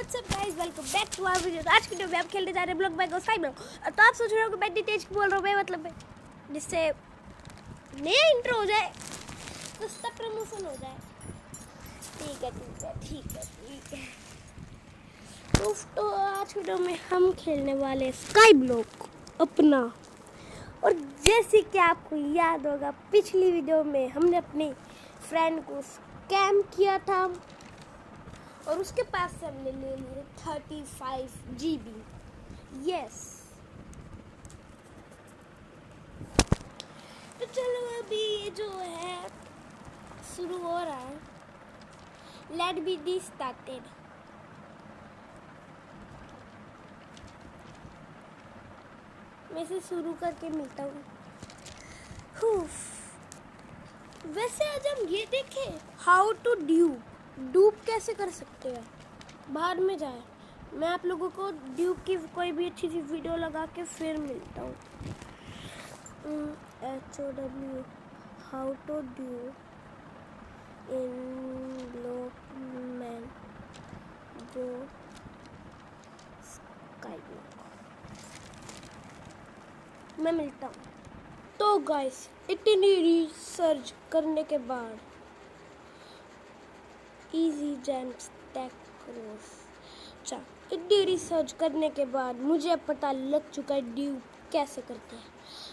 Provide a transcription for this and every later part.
WhatsApp guys, welcome back to our video. आज की video में हम खेलने जा रहे हैं ब्लॉक बैग और स्काई ब्लॉक। तो आप सोच रहे हो कि मैं इतनी तेज बोल रहा हूँ, मैं मतलब जिससे नया इंट्रो हो जाए, सस्ता प्रमोशन हो जाए। ठीक है। तो आज की वीडियो में हम खेलने वाले स्काई ब्लॉक अपना। और जैसे कि आपको याद होगा, पिछली वीडियो में हमने अपने फ्रेंड को स्कैम किया था और उसके पास से हमने ले लिए 35 GB। यस, तो चलो अभी ये जो है शुरू हो रहा है। Let be the started. मैं इसे शुरू करके मिलता हूँ। वैसे आज हम ये देखें हाउ टू ड्यूप कैसे कर सकते हैं। बाद में जाए, मैं आप लोगों को ड्यूप की कोई भी अच्छी सी वीडियो लगा के फिर मिलता हूँ। HOW हाउ टू ड्यूप इन ब्लॉकमैन जो स्काई ब्लॉक। मैं मिलता हूँ। तो गाइस, इतनी रिसर्च करने के बाद इजी जेम्स टेक क्रॉस, इतनी रिसर्च करने के बाद मुझे अब पता लग चुका है ड्यूप कैसे करते हैं।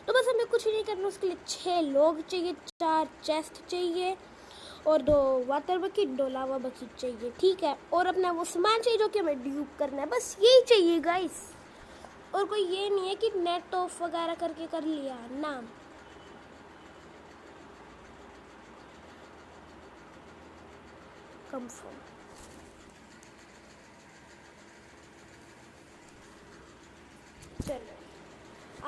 तो बस हमें कुछ नहीं करना, उसके लिए 6 लोग चाहिए, 4 चेस्ट चाहिए और 2 वाटर बकेट, 2 लावा बकेट चाहिए। ठीक है, और अपना वो सामान चाहिए जो कि हमें ड्यूप करना है। बस यही चाहिए गाइस। और कोई ये नहीं है कि नेट ऑफ वगैरह करके कर लिया ना। कंफर्म। चलो,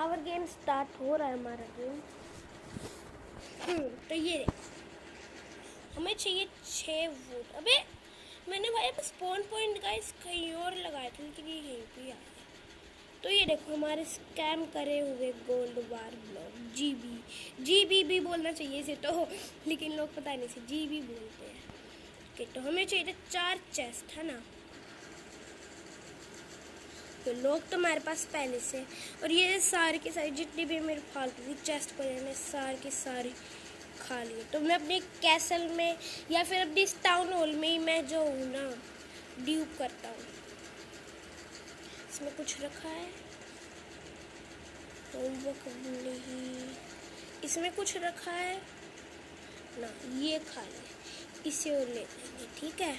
आवर गेम स्टार्ट हो रहा है हमारा गेम। तो ये देखो, हमें चाहिए 6 वोट। अबे मैंने भाई अब स्पॉन पॉइंट गाइस कहीं और लगाए थे, लेकिन ये यहीं पे आया। तो ये देखो हमारे स्कैम करे हुए गोल्ड बार ब्लॉक जीबी भी बोलना चाहिए इसे तो, लेकिन लोग पता नहीं से जीबी बोलते हैं। ओके, तो हमें चाहिए 4 चेस्ट, है ना। तो लोग तो हमारे पास पहले से, और ये सारे के सारे जितनी भी मेरे फालतू की चेस्ट पड़े हैं सारे के सारे खा लिए। तो मैं अपने कैसल में या फिर अपनी इस टाउन हॉल में ही मैं जो हूँ ना ड्यूप करता हूँ। इसमें कुछ रखा है नहीं, इसमें कुछ रखा है ना, ये खा ले, इसे और ले लेंगे। ठीक है,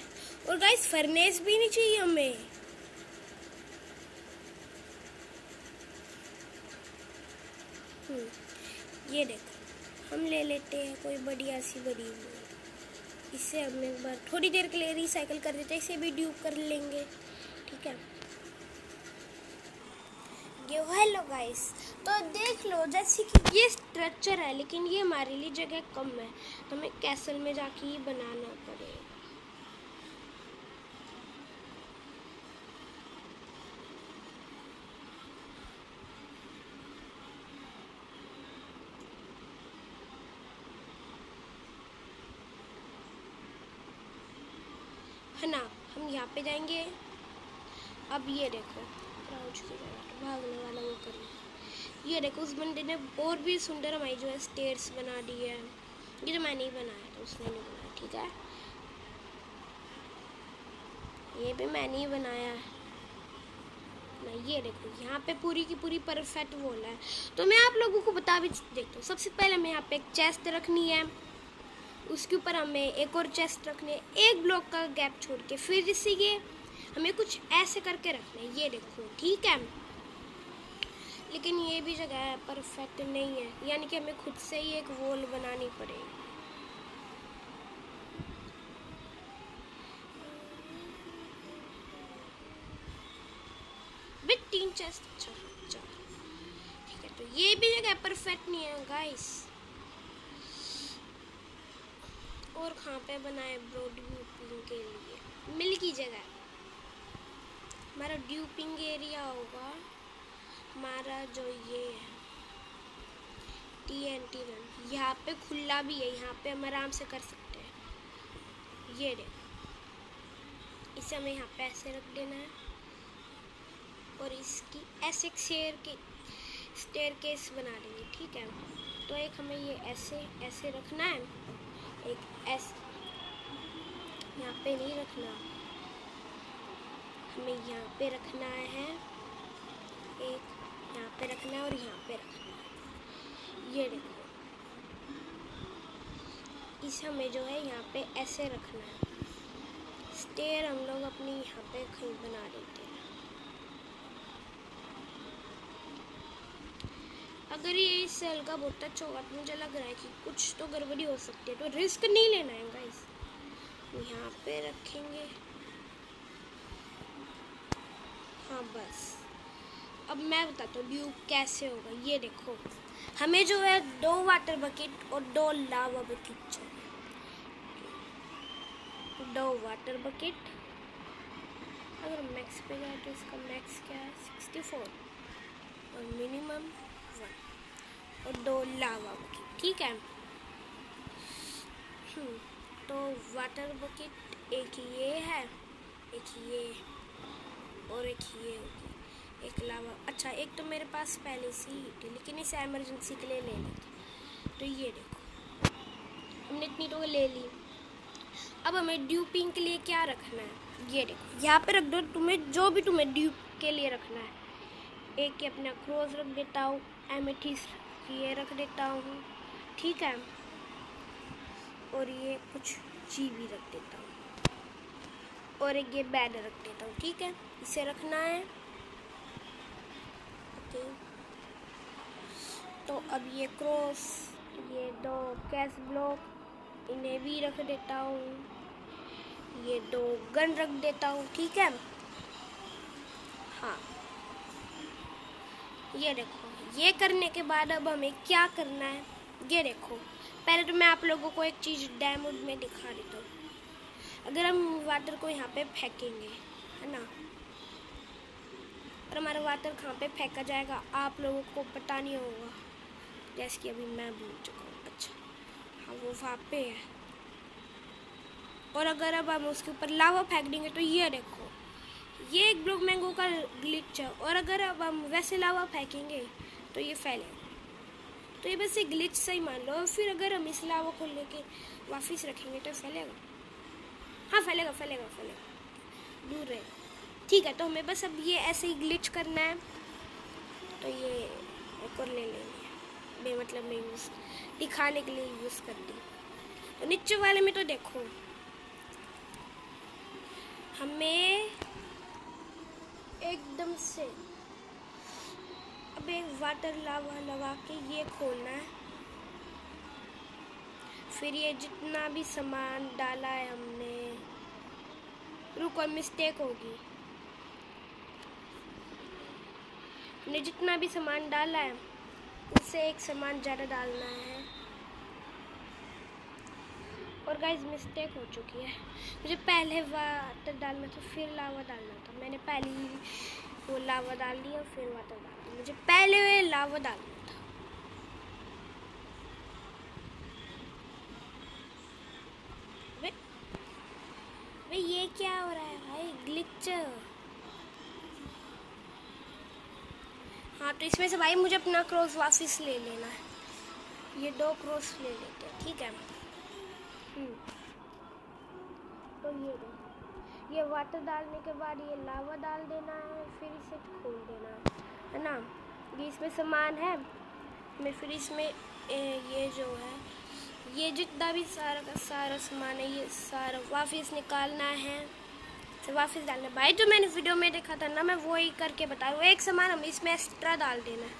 और गाइस फर्नेस भी नहीं चाहिए हमें। ये देखो हम ले लेते हैं कोई बढ़िया सी बड़ी। इससे हम एक बार थोड़ी देर के लिए रिसाइकल कर देते हैं, इसे भी ड्यूप कर लेंगे। ठीक है, ये हेलो गाइस, तो देख लो जैसे कि ये स्ट्रक्चर है, लेकिन ये हमारे लिए जगह कम है, तो हमें कैसल में जाके ही बनाना पड़ेगा। है ना, हम यहाँ पे जाएंगे। अब ये देखो क्राउच की जगह भागने वाला वो करना। ये देखो उस बंदे ने और भी सुंदर हमारी जो है स्टेयर्स बना दी है। ये तो मैंने ही बनाया था, उसने नहीं बनाया। ठीक है, ये भी मैंने ही बनाया है ना। ये देखो यहाँ पे पूरी की पूरी परफेक्ट वॉल है। तो मैं आप लोगों को बता भी देता हूँ। सबसे पहले हमें यहाँ पे एक चेस्ट रखनी है, उसके ऊपर हमें एक और चेस्ट रखनी है, एक ब्लॉक का गैप छोड़ के। फिर जिससे ये हमें कुछ ऐसे करके रखना है, ये देखो। ठीक है, लेकिन ये भी जगह परफेक्ट नहीं है, यानी कि हमें खुद से ही एक वॉल बनानी पड़ेगी। With 3 chest. अच्छा ठीक है, तो ये भी जगह परफेक्ट नहीं है गाइस। और कहाँ पे बनाए ब्रो ड्यूपिंग के लिए? मिल की जगह हमारा ड्यूपिंग एरिया होगा, हमारा जो ये है TNT रन। यहाँ पे खुला भी है, यहाँ पे हम आराम से कर सकते हैं। ये देखो इसे हमें यहाँ पे ऐसे रख देना है और इसकी ऐसे एक स्टेयरकेस बना देंगे, ठीक है। तो एक हमें ये ऐसे ऐसे रखना है, एक ऐसे यहाँ पे नहीं रखना, हमें यहाँ पे रखना है, एक यहाँ पे रखना है और यहाँ पे रखना है। ये देखो, इसे हमें जो है यहाँ पे ऐसे रखना है। स्टेयर हम लोग अपनी यहाँ पे कहीं बना देते हैं। अगर ये इस सेल का बहुत अच्छा होगा तो मुझे लग रहा है कि कुछ तो गड़बड़ी हो सकती है, तो रिस्क नहीं लेना है गाइस। यहाँ पे रखेंगे, हाँ बस। अब मैं बताता हूँ ड्यूब कैसे होगा। ये देखो, हमें जो है 2 वाटर बकेट और 2 लावा बकेट चाहिए। 2 वाटर बकेट, अगर मैक्स पे जाए तो इसका मैक्स क्या है 64 और मिनिमम 1 और 2 लावा बकेट, ठीक है। तो वाटर बकेट एक ये है, एक ये और एक ये होगी, एक लावा। अच्छा, एक तो मेरे पास पहले से ही थी लेकिन इसे इमरजेंसी के लिए ले लेते। तो ये देखो, हमने इतनी तो ले ली। अब हमें ड्यूपिंग के लिए क्या रखना है, ये देखो यहाँ पे रख दो, तुम्हें जो भी तुम्हें ड्यूप के लिए रखना है। एक के अपना क्रोज रख देता हूँ, एमेथिस्ट ये रख देता हूँ, ठीक है। और ये कुछ जी भी रख देता हूँ और एक ये बैड रख देता हूँ, ठीक है। इसे रखना है, ओके। तो अब ये क्रॉस, ये 2 कैश ब्लॉक इन्हें भी रख देता हूँ, ये 2 गन रख देता हूँ, ठीक है। हाँ, ये देखो, ये करने के बाद अब हमें क्या करना है, ये देखो। पहले तो मैं आप लोगों को एक चीज़ डेमो में दिखा देता हूँ। अगर हम वाटर को यहाँ पे फेंकेंगे, है ना, और हमारा वाटर कहाँ पे फेंका जाएगा आप लोगों को पता नहीं होगा, जैसे कि अभी मैं भूल चुका हूँ। अच्छा हाँ, वो वहाँ पे है। और अगर अब हम उसके ऊपर लावा फेंक देंगे तो ये देखो, ये एक ब्लॉक मैंगो का ग्लिच है। और अगर अब हम वैसे लावा फेंकेंगे तो ये फैलेगा। तो ये बस एक ग्लिच सही मान लो। और फिर अगर हम इस लावा को लेके वापस रखेंगे तो फैलेगा, हाँ फैलेगा फैलेगा फैलेगा, दूर रहेगा, ठीक है। तो हमें बस अब ये ऐसे ही ग्लिच करना है। तो ये एक और ले लेंगे, बेमतलब में यूज़ दिखाने के लिए यूज़ कर दी। तो नीचे वाले में तो देखो, हमें एकदम से अब एक वाटर लावा लगा के ये खोलना है। फिर ये जितना भी सामान डाला है हमने, रुको मिस्टेक होगी, हमने जितना भी सामान डाला है उससे एक सामान ज़्यादा डालना है। और गाइस मिस्टेक हो चुकी है, मुझे पहले वाटर डालना था फिर लावा डालना था। मैंने पहले ही वो लावा डाल दिया फिर वाटर डाल दिया, मुझे पहले लावा डालना था। वे ये क्या हो रहा है भाई, ग्लिच। हाँ तो इसमें से भाई मुझे अपना क्रॉस वापस ले लेना है। ये 2 क्रॉस ले लेते हैं, ठीक है। तो ये वाटर डालने के बाद ये लावा डाल देना है, फिर इसे खोल देना है ना। ये इसमें सामान है, मैं फिर इसमें ये जो है, ये जितना भी सारा का सारा सामान है ये सारा वापस निकालना है, तो वापस डालना। भाई जो मैंने वीडियो में देखा था ना, मैं वो ही करके बता रहा हूँ। एक सामान हम इसमें एक्स्ट्रा डाल देना है,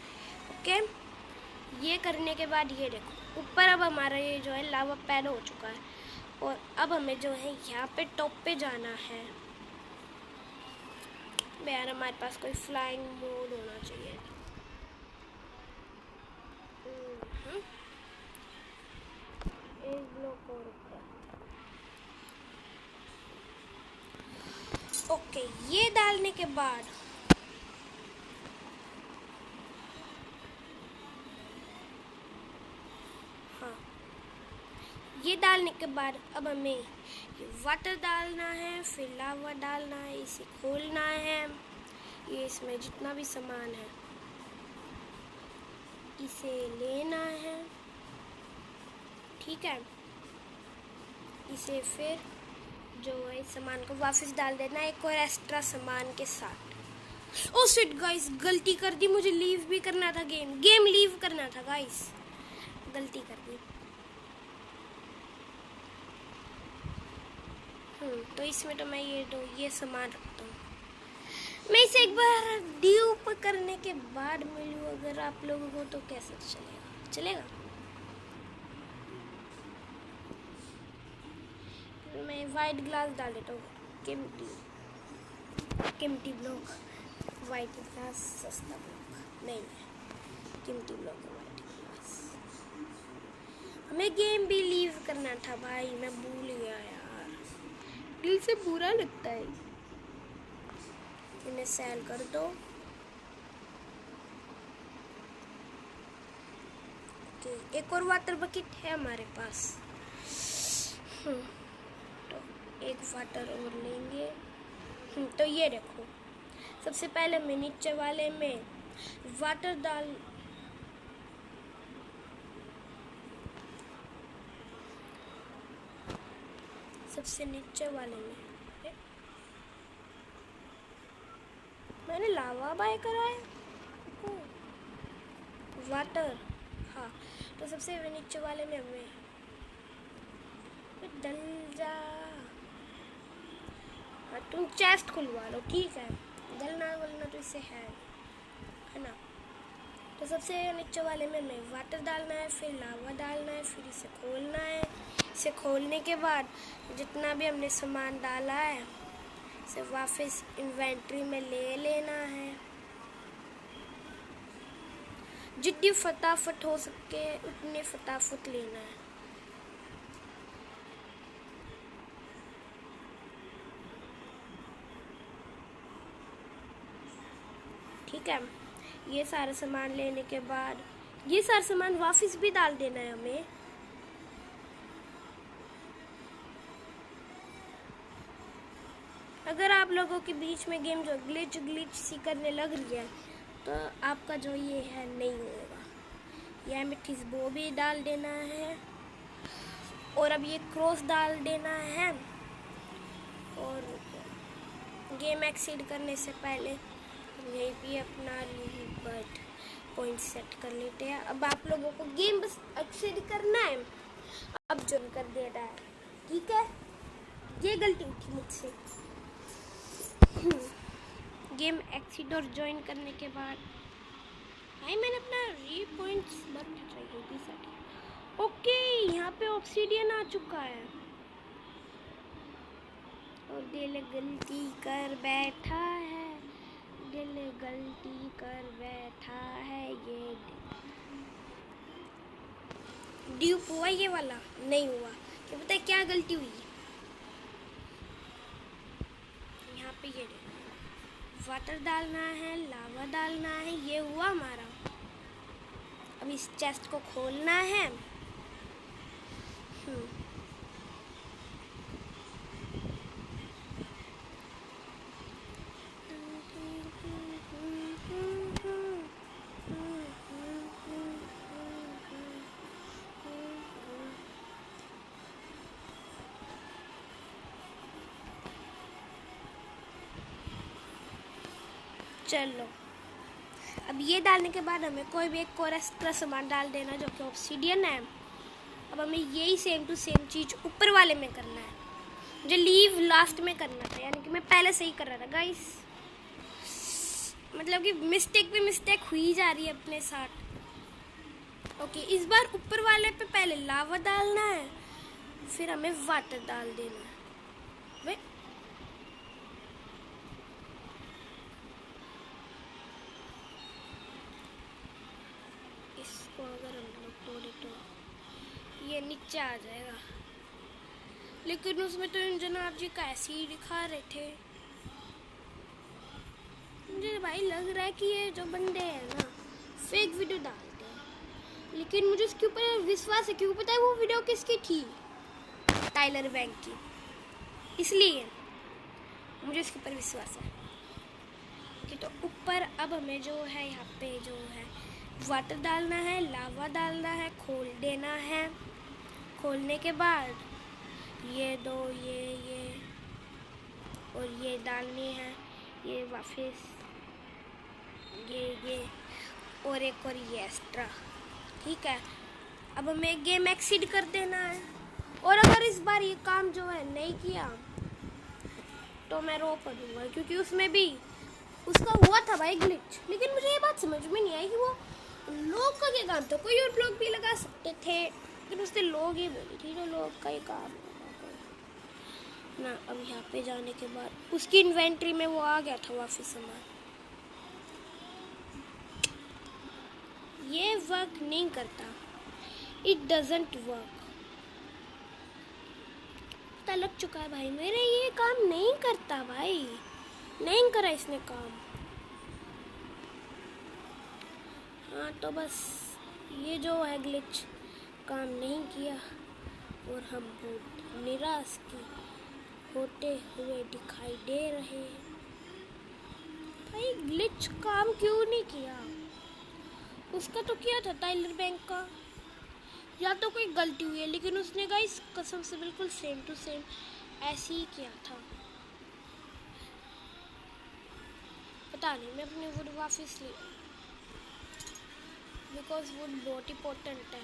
ओके। ये करने के बाद ये देखो ऊपर अब हमारा ये जो है लावा पैदा हो चुका है। और अब हमें जो है यहाँ पे टॉप पे जाना है। यार हमारे पास कोई फ्लाइंग मोड होना चाहिए। एक ब्लॉक और ऊपर, ओके। ये डालने के बाद हाँ, ये डाल डालने के बाद अब हमें ये वाटर डालना है, फिर लावा डालना है, इसे खोलना है। ये इसमें जितना भी सामान है इसे लेना है, ठीक है। इसे फिर जो है सामान को वापस डाल देना है एक और एक्स्ट्रा सामान के साथ। ओ शिट गाइस, गलती कर दी, मुझे लीव भी करना था, गेम लीव करना था गाइस, गलती कर दी। तो इसमें तो मैं ये सामान रखता हूँ। मैं इसे एक बार ड्यूप करने के बाद मिलूँ अगर आप लोगों को, तो कैसे चलेगा? मैं वाइट ग्लास डाल देता हूँ, कीमती ब्लॉक, वाइट ग्लास सस्ता ब्लॉक नहीं, कीमती ब्लॉक वाइट ग्लास। हमें गेम भी लीव करना था भाई, मैं भूल गया यार, दिल से बुरा लगता है। इन्हें सेल कर दो। एक और वाटर बकेट है हमारे पास, तो एक वाटर और लेंगे। तो ये देखो, सबसे पहले मैं नीचे वाले में वाटर डाल, सबसे नीचे वाले में मैंने लावा बाय करा है, वाटर, हाँ। तो सबसे नीचे वाले में हमें डल जा, हाँ, तुम चेस्ट खुलवा लो, ठीक है, डलना वलना तो इससे है ना। तो सबसे नीचे वाले में हमें वाटर डालना है, फिर लावा डालना है, फिर इसे खोलना है। इसे खोलने के बाद जितना भी हमने सामान डाला है इसे वापस इन्वेंट्री में ले लेना है। जितनी फटाफट हो सके उतनी फटाफट लेना है। ठीक है, ये सारा सामान लेने के बाद ये सारा सामान वापस भी डाल देना है हमें। अगर आप लोगों के बीच में गेम जो ग्लिच सी करने लग रही है तो आपका जो ये है नहीं होगा। यह मिट्टी वो भी डाल देना है और अब ये क्रॉस डाल देना है। और गेम एक्सीड करने से पहले यही भी अपना बट पॉइंट सेट कर लेते हैं। अब आप लोगों को गेम बस एक्सीड करना है, अब ज्वाइन कर देना है, ठीक है। ये गलती थी मुझसे। गेम एक्सीड और ज्वाइन करने के बाद भाई मैंने अपना री पॉइंट्स बट ओके, यहाँ पे ऑब्सीडियन आ चुका है और दिल गलती कर बैठा है, दिल गलती कर बैठा है। ये ड्यूप हुआ ये वाला नहीं हुआ, क्या पता है क्या गलती हुई। यहाँ पे ये वाटर डालना है, लावा डालना है, ये हुआ हमारा। अब इस चेस्ट को खोलना है। चलो, अब ये डालने के बाद हमें कोई भी एक और एक्स्ट्रा सामान डाल देना जो कि ऑब्सीडियन है। अब हमें यही सेम टू सेम चीज़ ऊपर वाले में करना है, मुझे लीव लास्ट में करना था, यानी कि मैं पहले से ही कर रहा था गाइस। मतलब कि मिस्टेक पे मिस्टेक हुई जा रही है अपने साथ। ओके, इस बार ऊपर वाले पे पहले लावा डालना है, फिर हमें वाटर डाल देना है। वे इसको अगर हम लोग तोड़े तो ये नीचे आ जाएगा, लेकिन उसमें तो जनाब जी कैसे ही दिखा रहे थे। मुझे भाई लग रहा है कि ये जो बंदे हैं ना फेक वीडियो डालते हैं, लेकिन मुझे इसके ऊपर विश्वास है क्योंकि पता है वो वीडियो किसकी थी। टाइलर बैंक की, इसलिए मुझे इसके ऊपर विश्वास है कि तो ऊपर अब हमें जो है यहाँ पे जो है वाटर डालना है, लावा डालना है, खोल देना है। खोलने के बाद ये दो ये और ये डालनी है, ये वापस ये और एक और ये एक्स्ट्रा। ठीक है, अब हमें गेम एक्सीड कर देना है। और अगर इस बार ये काम जो है नहीं किया तो मैं रो पड़ूंगा, क्योंकि उसमें भी उसका हुआ था भाई ग्लिच। लेकिन मुझे ये बात समझ में नहीं आई कि वो लोग का क्या काम था। कोई और ब्लॉग भी लगा सकते थे, लेकिन उसने लोग ही बोली थी, जो लोग का ही काम ना। अब यहाँ पे जाने के बाद उसकी इन्वेंट्री में वो आ गया था वापस सामान। ये वर्क नहीं करता, इट डजंट वर्क। पता लग चुका है भाई मेरे, ये काम नहीं करता भाई, नहीं करा इसने काम। हाँ तो बस ये जो है ग्लिच काम नहीं किया और हम बहुत निराश की होते हुए दिखाई दे रहे हैं। भाई ग्लिच काम क्यों नहीं किया? उसका तो किया था टाइलर बैंक का, या तो कोई गलती हुई है, लेकिन उसने गाइस कसम से बिल्कुल सेम टू सेम ऐसे ही किया था। पता नहीं, मैं अपने वुड वापस ली, बिकॉज वुड बहुत इंपॉर्टेंट है।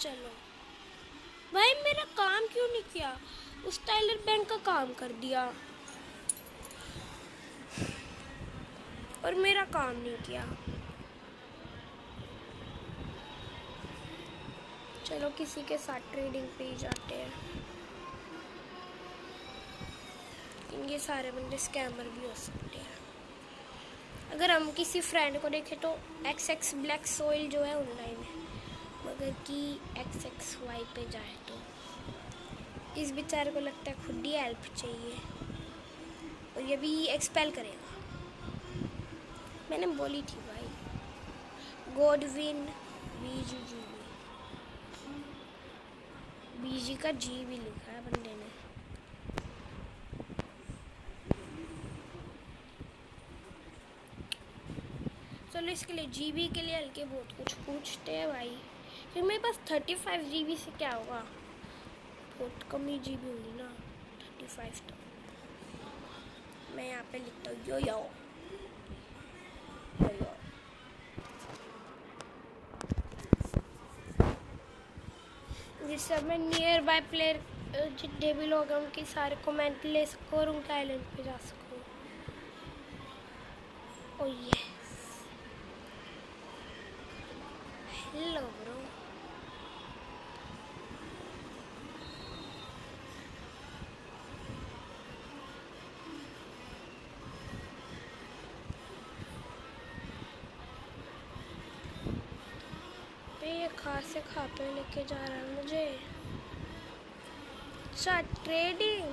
चलो भाई, मेरा काम क्यों नहीं किया? उस टाइलर बैंक का काम कर दिया और मेरा काम नहीं किया। चलो किसी के साथ ट्रेडिंग पे ही जाते हैं। ये सारे बंदे स्कैमर भी हो सकते हैं। अगर हम किसी फ्रेंड को देखें तो XX ब्लैक सोइल जो है ऑनलाइन है, मगर कि XXY पे जाए तो इस बेचारे को लगता है खुद ही हेल्प चाहिए और ये भी एक्सपेल करेगा। मैंने बोली थी भाई, गोडविन बीजी का जी भी लिखा है बंदे ने। चलो इसके लिए जीबी के लिए हल्के बहुत कुछ पूछते हैं भाई, फिर मेरे पास 35 GB से क्या होगा? बहुत कम ही GB होगी ना, 35। तो मैं यहाँ पे लिखता हूँ यो यो। जिससे मैं नियर बाय प्लेयर जितने भी लोग हैं उनके सारे कमेंट ले सकूँ और उनके आइलैंड पे जा सकूँ। ओ यस, हेलो ब्रो। ये खासे खाते लेके जा रहा है मुझे। अच्छा ट्रेडिंग,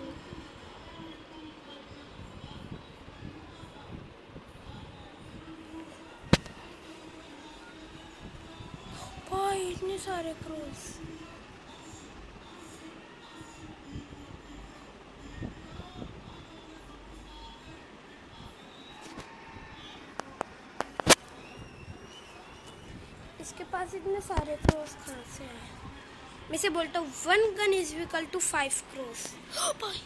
भाई इतने सारे क्रोस। इसके पास इतने सारे क्रोस कहाँ से आए? मैं से बोलता हूँ 1 गन इज इक्वल टू 5 क्रोस। भाई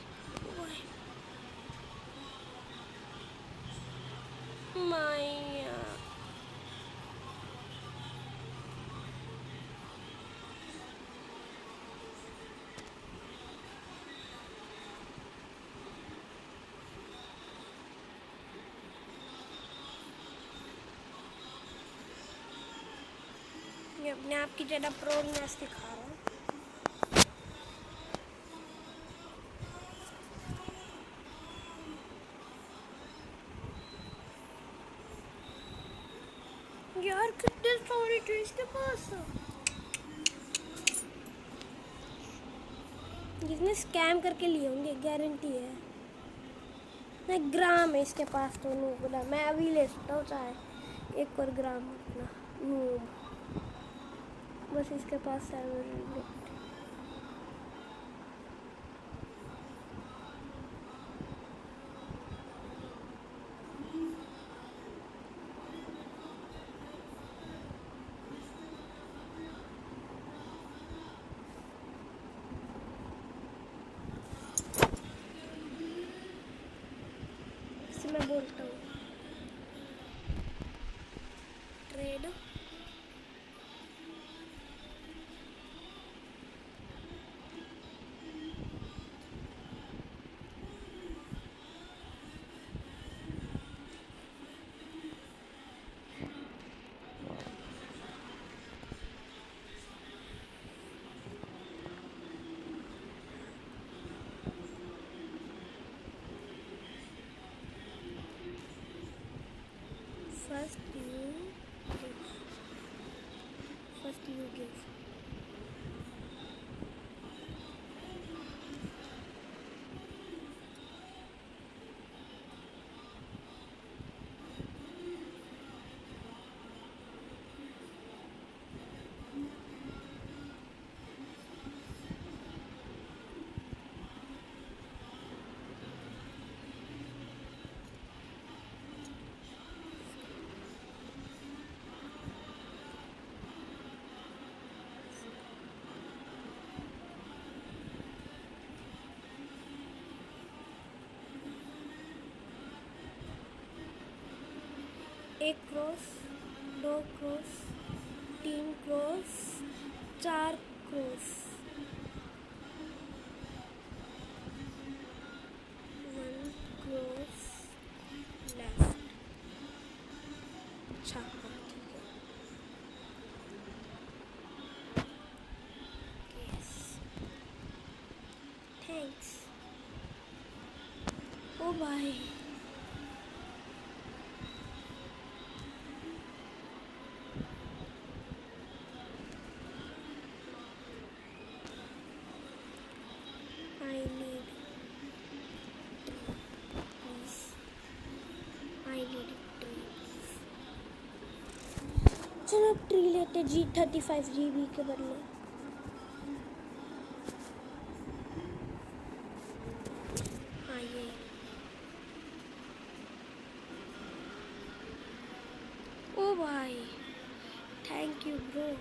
माया, मैं अपने आप की ज़्यादा प्रोग्रेस दिखा रहा हूँ। यार कितने सारे ट्रीज के पास, जिसने स्कैम करके लिए होंगे गारंटी है। मैं ग्राम है इसके पास तो नूब, मैं अभी ले सकता हूँ चाहे 1 और ग्राम अपना नूब। बस इसके पास सर्वर मैं बोलता हूँ ट्रेड first you give एक क्रॉस, दो क्रॉस, तीन क्रॉस, चार क्रॉस, वन क्रॉस लेफ्ट। अच्छा हाँ ठीक है, यस थैंक्स। ओ भाई चलो अब ट्री लेते G35 GB के बदले। हाँ ये ओ भाई thank you bro.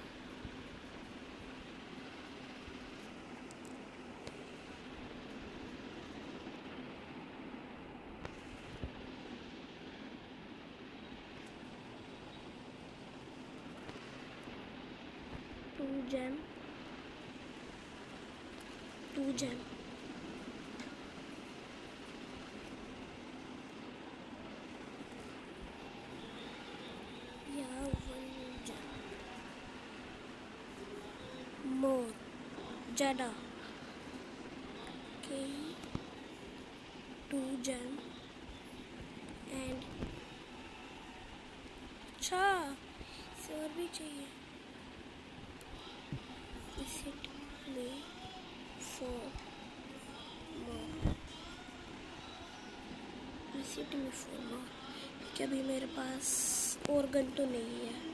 Two gem या वन जैम मोर ज़्यादा के टू जैम एंड अच्छा इसे और भी चाहिए। Visit me for more. Visit me for more. क्या अभी मेरे पास और गन तो नहीं है।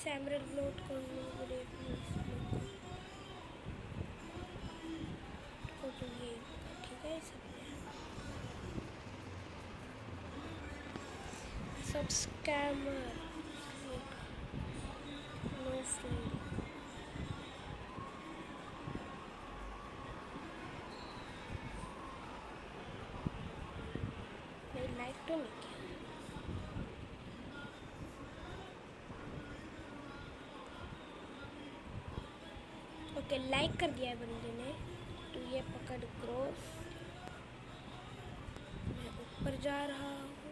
सैमरल लोड कर लो तो ये ठीक है सब सब स्कैमर नो फ्रेंड नहीं लाइक तो नहीं किया ओके लाइक कर दिया है बंदे ने तो ये पकड़ क्रॉस मैं ऊपर जा रहा हूँ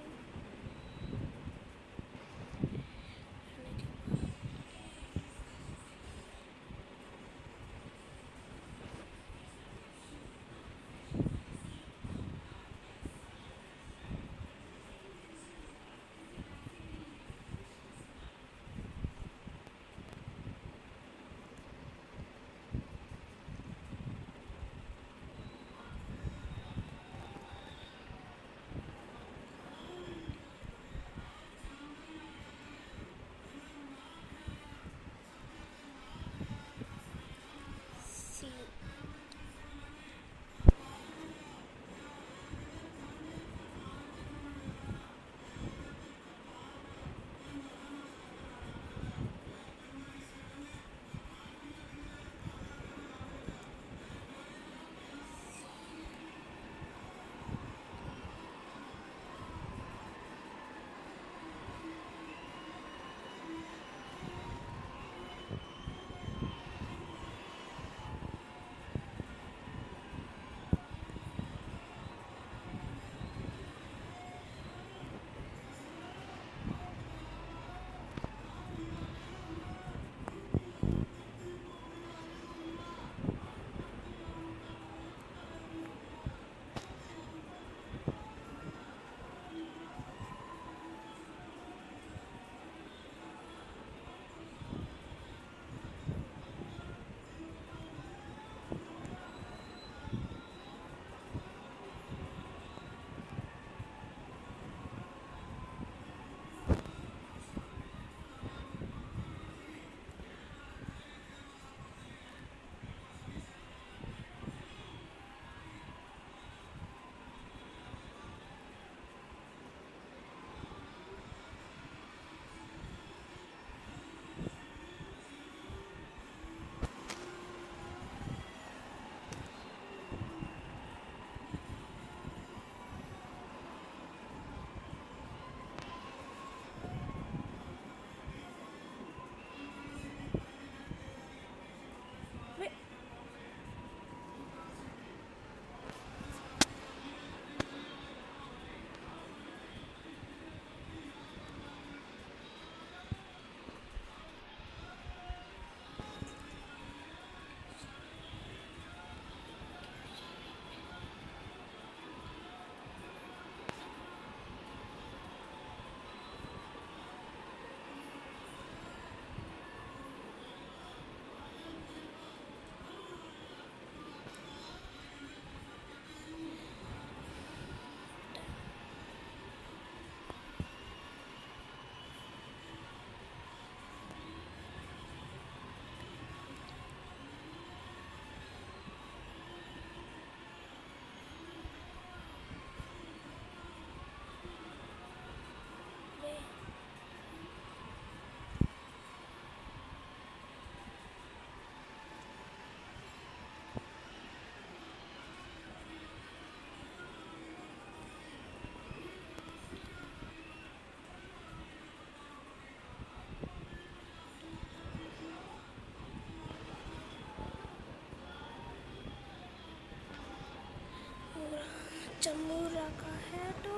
जम्मू रखा है तो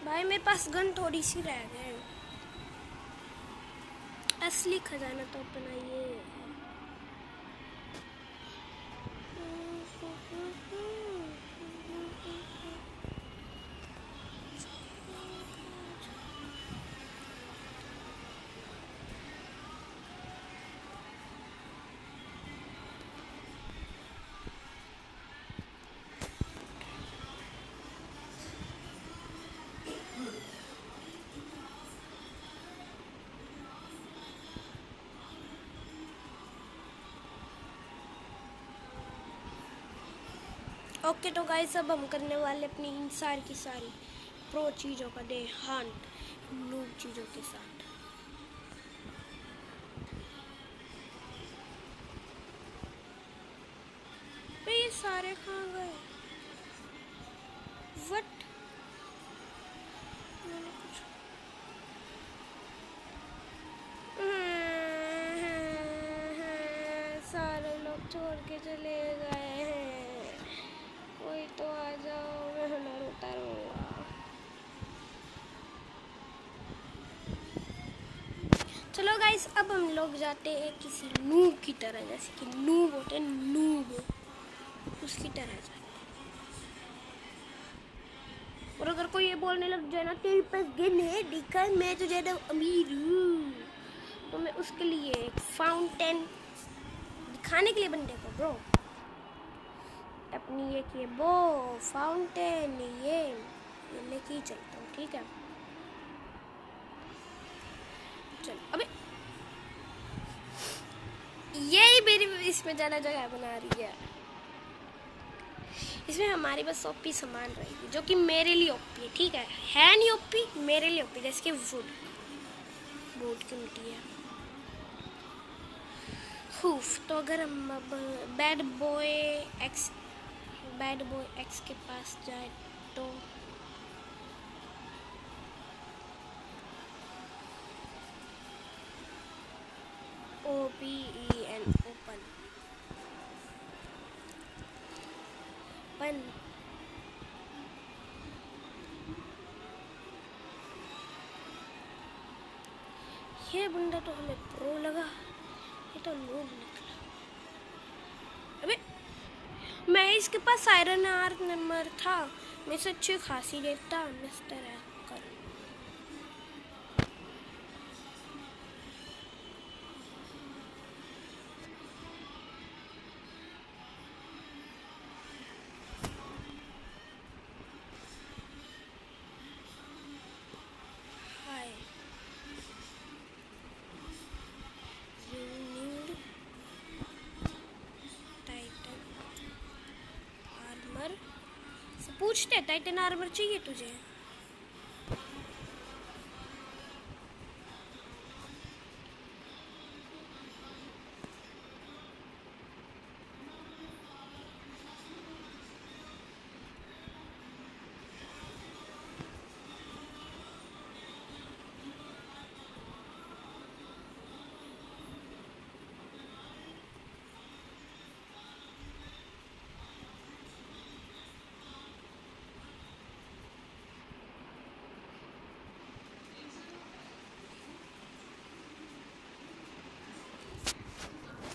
भाई मेरे पास गन थोड़ी सी रह गए असली खजाना तो अपना ये ओके तो गाइस अब हम करने वाले अपनी इन सारी की सारी प्रो चीज़ों का देहांत नूब चीज़ों के साथ। तो ये सारे कहाँ गए? वट मैंने कुछ सारे लोग छोड़ के चले गए हैं। कोई तो आ जाओ, मैं हुनर उतारूंगा। चलो गाइस अब हम लोग जाते हैं किसी नूब की तरह, जैसे कि नूब होते हैं, नूब उसकी तरह जाते। और अगर कोई ये बोलने लग जाए ना तेरे पास गन है दिखा, मैं तो ज़्यादा अमीर हूँ, तो मैं उसके लिए एक फाउंटेन दिखाने के लिए बंदे को ब्रो अपनी एक ये वो फाउंटेन ये लेके ही चलता हूँ, ठीक है। चल अबे यही मेरी इसमें ज़्यादा जगह बना रही है। इसमें हमारी बस ओपी सामान रहेगी जो कि मेरे लिए ओपी है, ठीक है नहीं ओपी, मेरे लिए ओपी, जैसे कि वुड की मिट्टी है। तो अगर हम अब बैड बॉय एक्स के पास जाए तो OPEN ओपन ये बंदा तो हमें प्रो लगा, ये तो नूब निकला। अबे मैं इसके पास आयरन आर्मर था, मैं से अच्छी खासी देता मिस्टर हैकर। हाय टाइटन आर्मर से पूछते, टाइटन आर्मर चाहिए तुझे?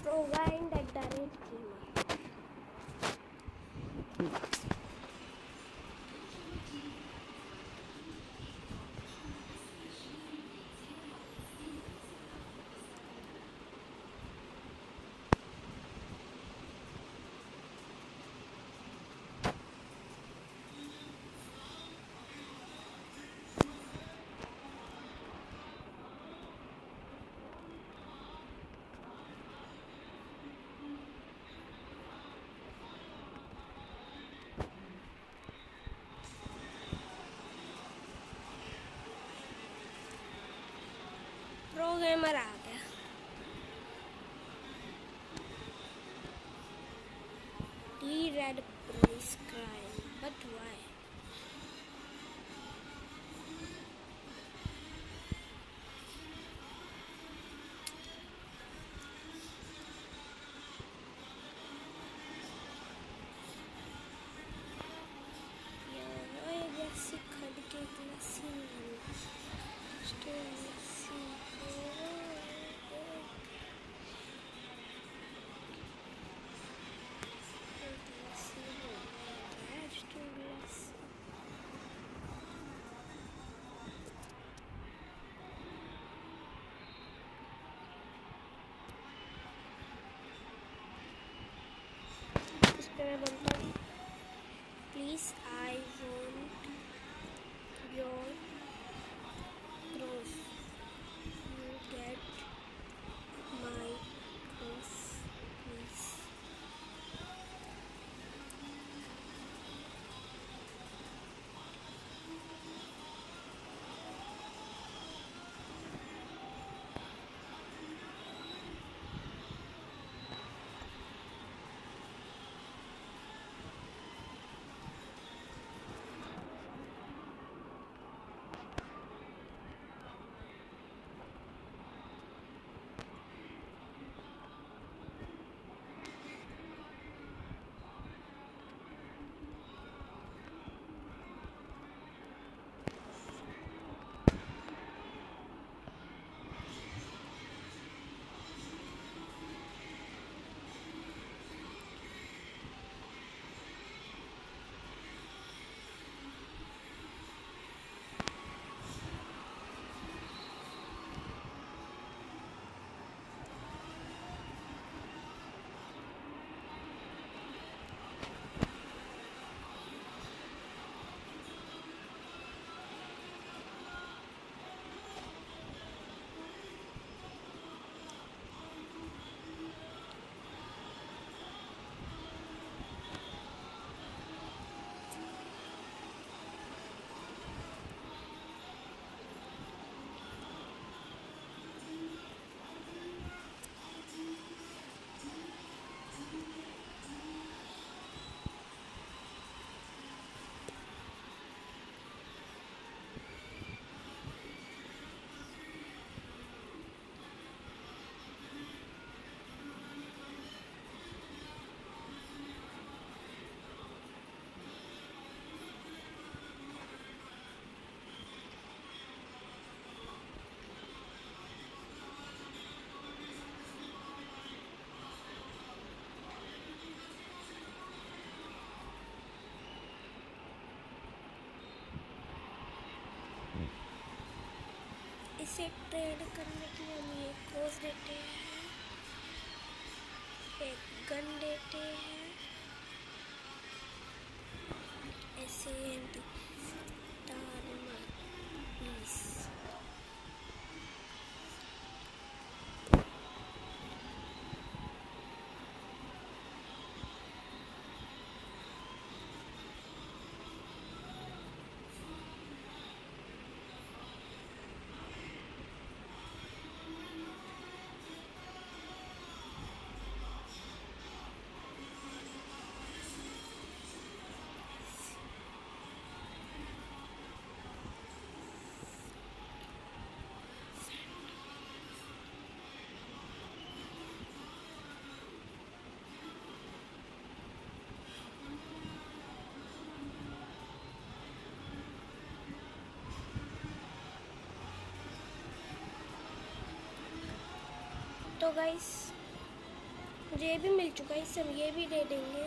Provide at the rate email. Programmer आ गया। T-Red police crime, but why? मैं बोलता हूँ please I want your proof, you get my proof please. से ट्रेड करने के लिए हम ये कोर्स देते हैं, एक गन देते हैं, ऐसे तो गाइस मुझे ये भी मिल चुका है, इससे हम ये भी दे देंगे।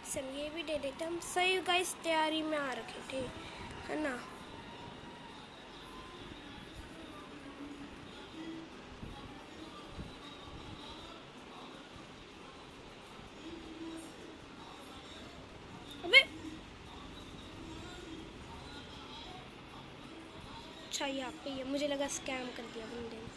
इससे हम ये भी दे देते, हम सही गाइस तैयारी में आ रखे थे, है ना। अबे अच्छा यहाँ पे ये मुझे लगा स्कैम कर दिया बंदे ने।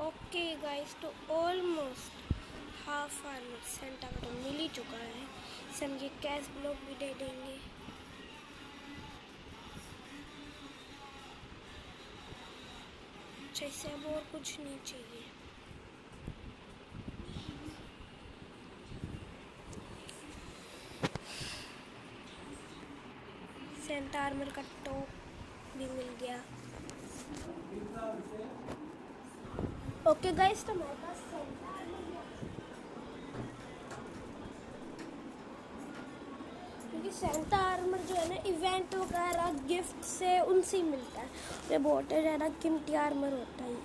ओके गाइस, तो ऑलमोस्ट हाफ आर्मर सेंटा का तो मिल ही चुका है। इसे हम ये कैश ब्लॉक भी दे देंगे। अच्छा, इससे अब और कुछ नहीं चाहिए। सेंटा आर्मर का टॉप भी मिल गया। ओके गाइस, तो हमारे पास सेंटा आर्मर, क्योंकि सेंटा आर्मर जो है ना इवेंट वगैरह गिफ्ट से उनसे ही मिलता है। ये बहुत ज़्यादा कीमती आर्मर होता है।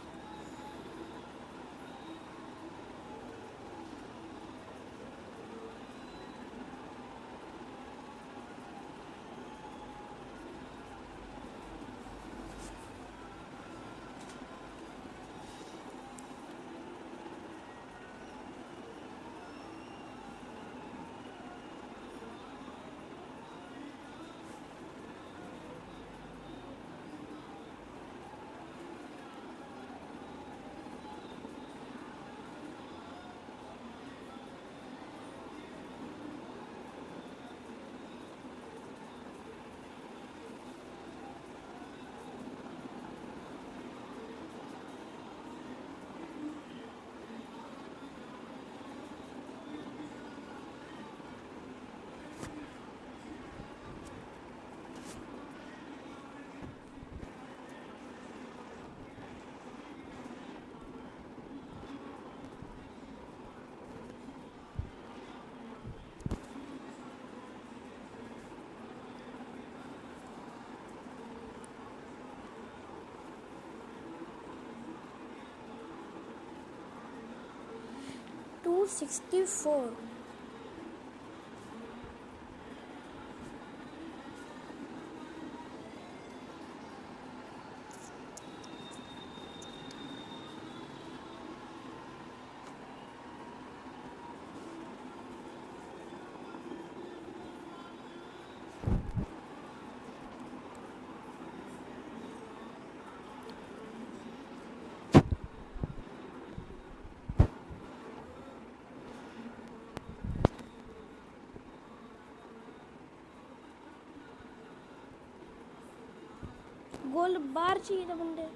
$264। गोल्ड बार चाहिए था बंदे।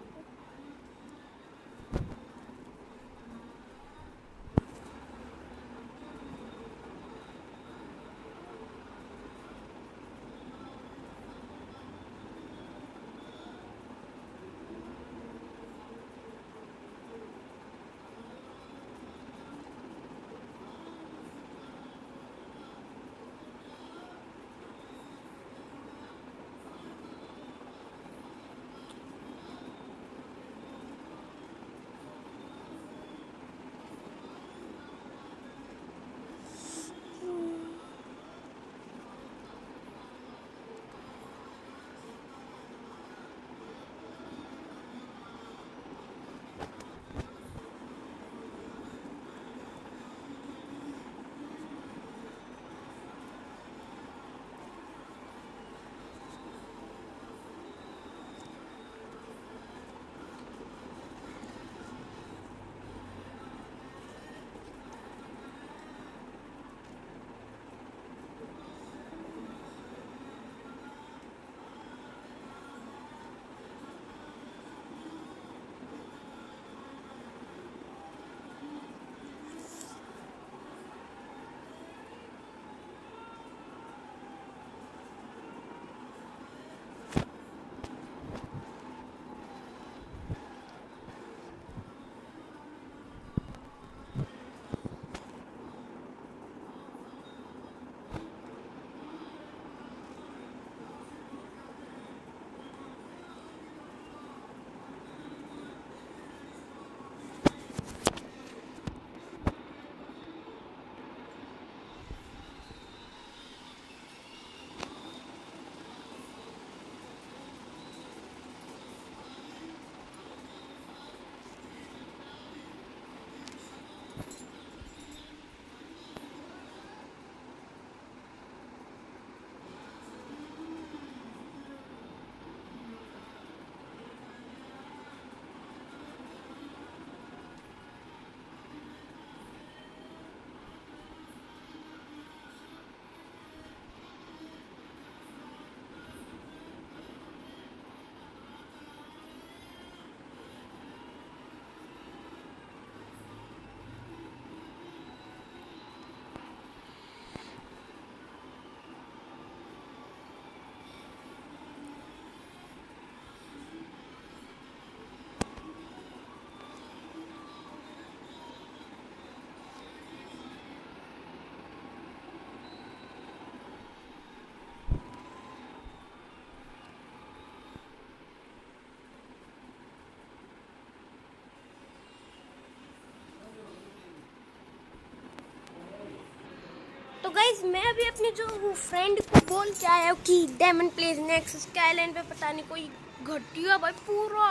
तो गाइज मैं अभी अपने जो फ्रेंड को बोल के आया हूँ कि डायमंड प्लेस नेक्स्ट के आइलैंड पे पता नहीं कोई घटिया भाई पूरा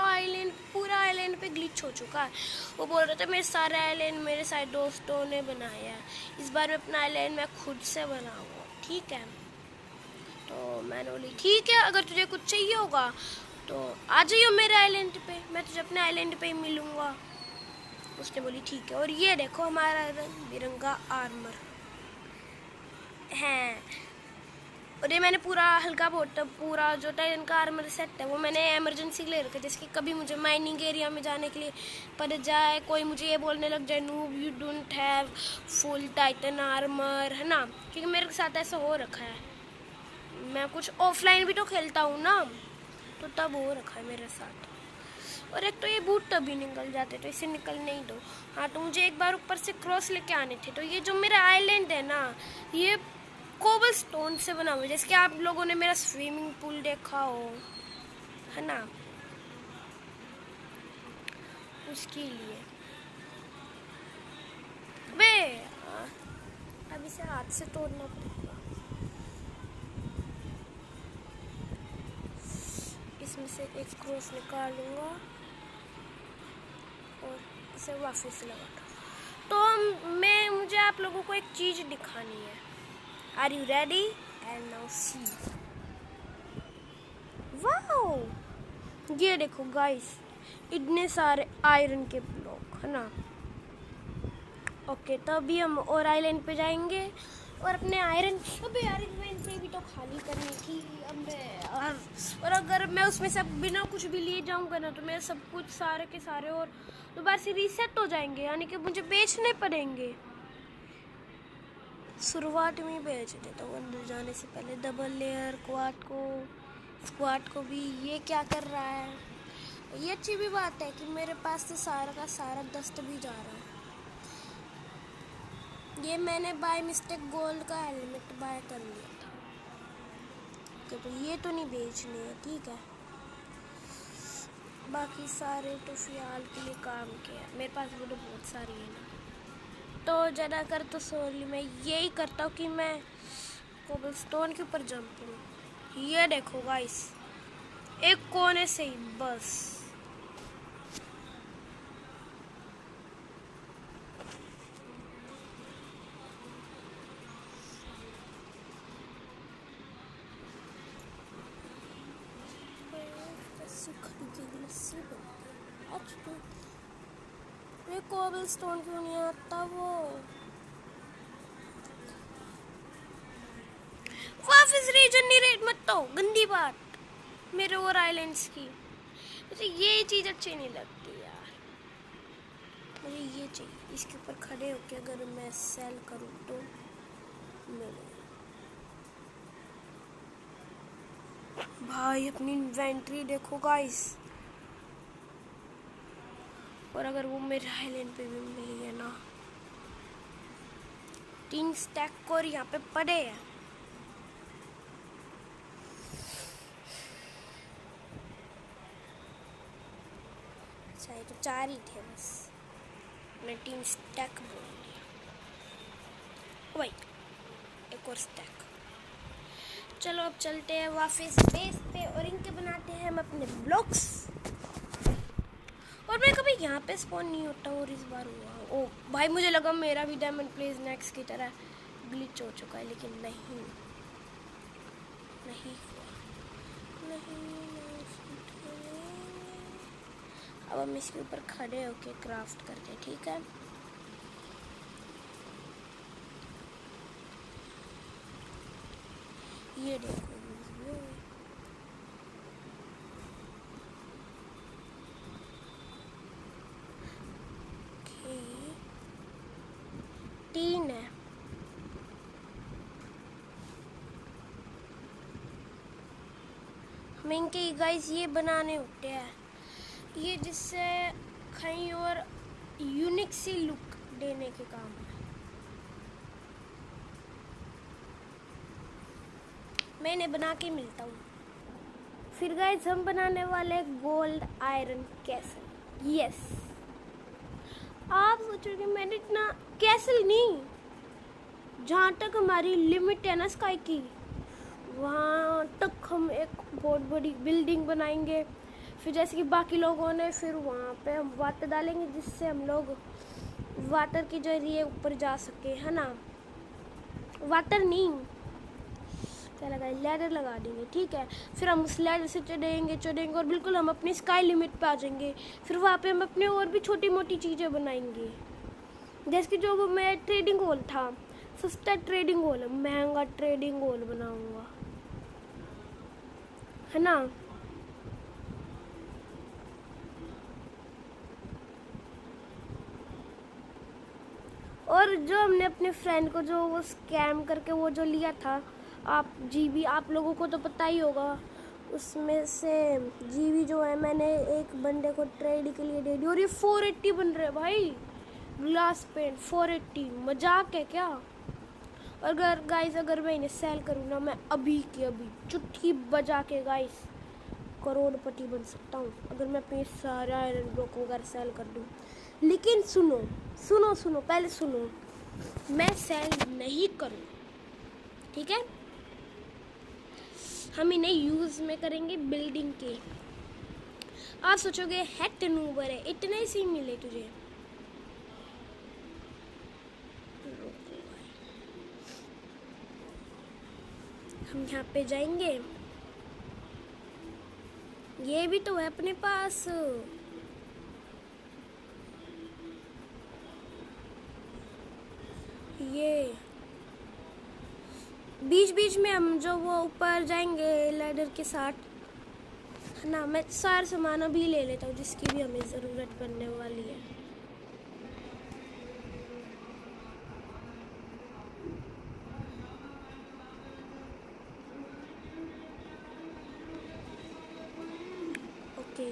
आइलैंड पे ग्लिच हो चुका है। वो बोल रहे थे मेरे सारे आइलैंड मेरे सारे दोस्तों ने बनाया है, इस बार मैं अपना आइलैंड मैं खुद से बनाऊंगा, ठीक है। तो मैंने बोली ठीक है, अगर तुझे कुछ चाहिए होगा तो आ जाइयो मेरे आइलैंड पे, मैं तुझे अपने आइलैंड पे ही मिलूँगा। उसने बोली ठीक है। और ये देखो हमारा रंग बिरंगा आर्मर है, और ये मैंने पूरा हल्का पूरा जो टाइटन का आर्मर सेट है वो मैंने इमरजेंसी ले रखा है, जैसे कि कभी मुझे माइनिंग एरिया में जाने के लिए पड़ जाए, कोई मुझे ये बोलने लग जाए noob you don't have full Titan armour, है ना, क्योंकि मेरे साथ ऐसा हो रखा है। मैं कुछ ऑफलाइन भी तो खेलता हूँ ना, तो तब हो रखा है मेरे साथ। और एक तो ये बूट तभी निकल जाते, तो इसे निकल नहीं दो। हाँ, तो मुझे एक बार ऊपर से क्रॉस लेके आने थे। तो ये जो मेरा आइलैंड है ना, ये कोबल स्टोन से बना हुआ है, जैसे कि आप लोगों ने मेरा स्विमिंग पूल देखा हो, है ना, उसके लिए। बे अब इसे हाथ से तोड़ना पड़ेगा। इसमें से एक क्रॉस निकालूंगा और इसे वापस लगा। तो मुझे आप लोगों को एक चीज़ दिखानी है। Are you ready? And now see, wow, ये देखो गाइस, इतने सारे आयरन के ब्लॉक, है ना। ओके, तो अभी हम और आइलैंड पे जाएंगे, और अपने आयरन, अबे यार इन्वेंटरी भी तो खाली करनी थी। अब यार, और अगर मैं उसमें सब बिना कुछ भी लिए जाऊंगा ना तो मेरे सब कुछ सारे के सारे और दोबारा से रीसेट हो जाएंगे, यानी कि मुझे बेचने पड़ेंगे। शुरुआत में ही बेच देता हूँ अंदर जाने से पहले। डबल लेयर स्क्वाड को भी। ये क्या कर रहा है? ये अच्छी भी बात है कि मेरे पास से सारा का सारा दस्त भी जा रहा है। ये मैंने बाय मिस्टेक गोल्ड का हेलमेट बाय कर लिया था। तो ये तो नहीं बेचने हैं, ठीक है। बाकी सारे तो फिलहाल के लिए काम किया। मेरे पास वो तो बहुत सारी है ना, तो ज़्यादातर तो सोली मैं यही करता हूँ कि मैं कोबलस्टोन के ऊपर जंप करूँ। ये देखो गाइस, एक कोने से ही बस। कोबलस्टोन क्यों नहीं आता? वो वापस रीजनरेट मत तो, गंदी बात मेरे और आइलैंड्स की। मुझे ये चीज़ अच्छी नहीं लगती यार। मुझे ये चाहिए, इसके ऊपर खड़े होके अगर मैं सेल करूँ तो मिले। भाई अपनी इन्वेंटरी देखो गाइस। और अगर वो मेरे आइलैंड पे भी मिली है ना, 3 स्टैक और यहाँ पे पड़े हैं। अच्छा ये तो 4 ही थे बस, मैं 3 स्टैक बोल दिया। भाई एक और स्टैक। चलो अब चलते हैं वापस बेस पे और इनके बनाते हैं हम अपने ब्लॉक्स। और मैं कभी यहाँ पे स्पॉन नहीं होता और इस बार हुआ। ओ भाई मुझे लगा मेरा भी डायमंड प्लेस नेक्स्ट की तरह ग्लिच हो चुका है, लेकिन नहीं नहीं हुआ। अब हम इसके ऊपर खड़े होके क्राफ्ट करते, ठीक है। ये देखो तीन है। हम इनके गाइस ये बनाने होते हैं, ये जिससे कहीं और यूनिक सी लुक देने के काम है। मैंने बना के मिलता हूँ। फिर गाइस हम बनाने वाले गोल्ड आयरन कैसल। यस, आप सोचोगे मैंने इतना कैसल नहीं, जहाँ तक हमारी लिमिट है ना स्काई की, वहाँ तक हम एक बहुत बड़ी बिल्डिंग बनाएंगे। फिर जैसे कि बाकी लोगों ने, फिर वहाँ पे हम वाटर डालेंगे जिससे हम लोग वाटर के जरिए ऊपर जा सके, है ना। वाटर नहीं, क्या लगाए, लैडर लगा देंगे, ठीक है। फिर हम उस लैडर से चढ़ेंगे और बिल्कुल हम अपनी स्काई लिमिट पे आ जाएंगे। फिर वहाँ पे हम अपने और भी छोटी मोटी चीज़ें बनाएंगे, जैसे कि जो मेरा ट्रेडिंग हॉल था, सस्ता ट्रेडिंग हॉल, महंगा ट्रेडिंग हॉल बनाऊंगा, है ना। और जो हमने अपने फ्रेंड को जो वो स्कैम करके वो जो लिया था, आप जीबी, आप लोगों को तो पता ही होगा, उसमें से जीबी जो है मैंने एक बंदे को ट्रेड के लिए दे दी। और ये 480 बन रहे भाई, ग्लास पेंट 480, मजाक है क्या। अगर गाइस अगर मैं इन्हें सेल करूँ ना, मैं अभी की अभी चुटकी बजा के गाइस करोड़पति बन सकता हूँ, अगर मैं अपने सारे आयरन ब्लॉक वगैरह सेल कर दूँ। लेकिन सुनो सुनो सुनो, पहले सुनो, मैं सेल नहीं करूँ, ठीक है। हम इन्हें यूज़ में करेंगे बिल्डिंग के। आप सोचोगे हैट नूबर है, इतने से ही मिले तुझे। हम यहाँ पे जाएंगे, ये भी तो है अपने पास। ये बीच बीच में हम जो वो ऊपर जाएंगे लैडर के साथ, है ना। मैं सारा सामान अभी ले लेता हूँ जिसकी भी हमें ज़रूरत पड़ने वाली है। ओके,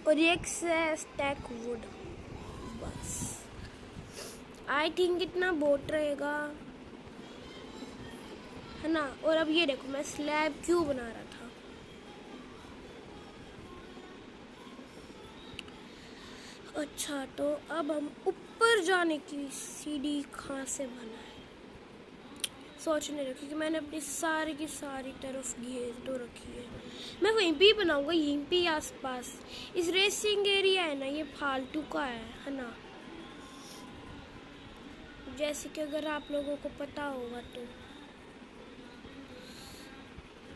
और एक से स्टैक वुड, बस आई थिंक इतना बोट रहेगा, है ना। और अब ये देखो मैं स्लैब क्यों बना रहा था। अच्छा, तो अब हम ऊपर जाने की सीढ़ी कहाँ से बनाए, सोचने रखी कि मैंने अपनी सारी की सारी तरफ घेर तो रखी है। मैं वहीं पे ही बनाऊंगा, यहीं पे आसपास। इस रेसिंग एरिया है ना, ये फालतू का है ना। जैसे कि अगर आप लोगों को पता होगा तो।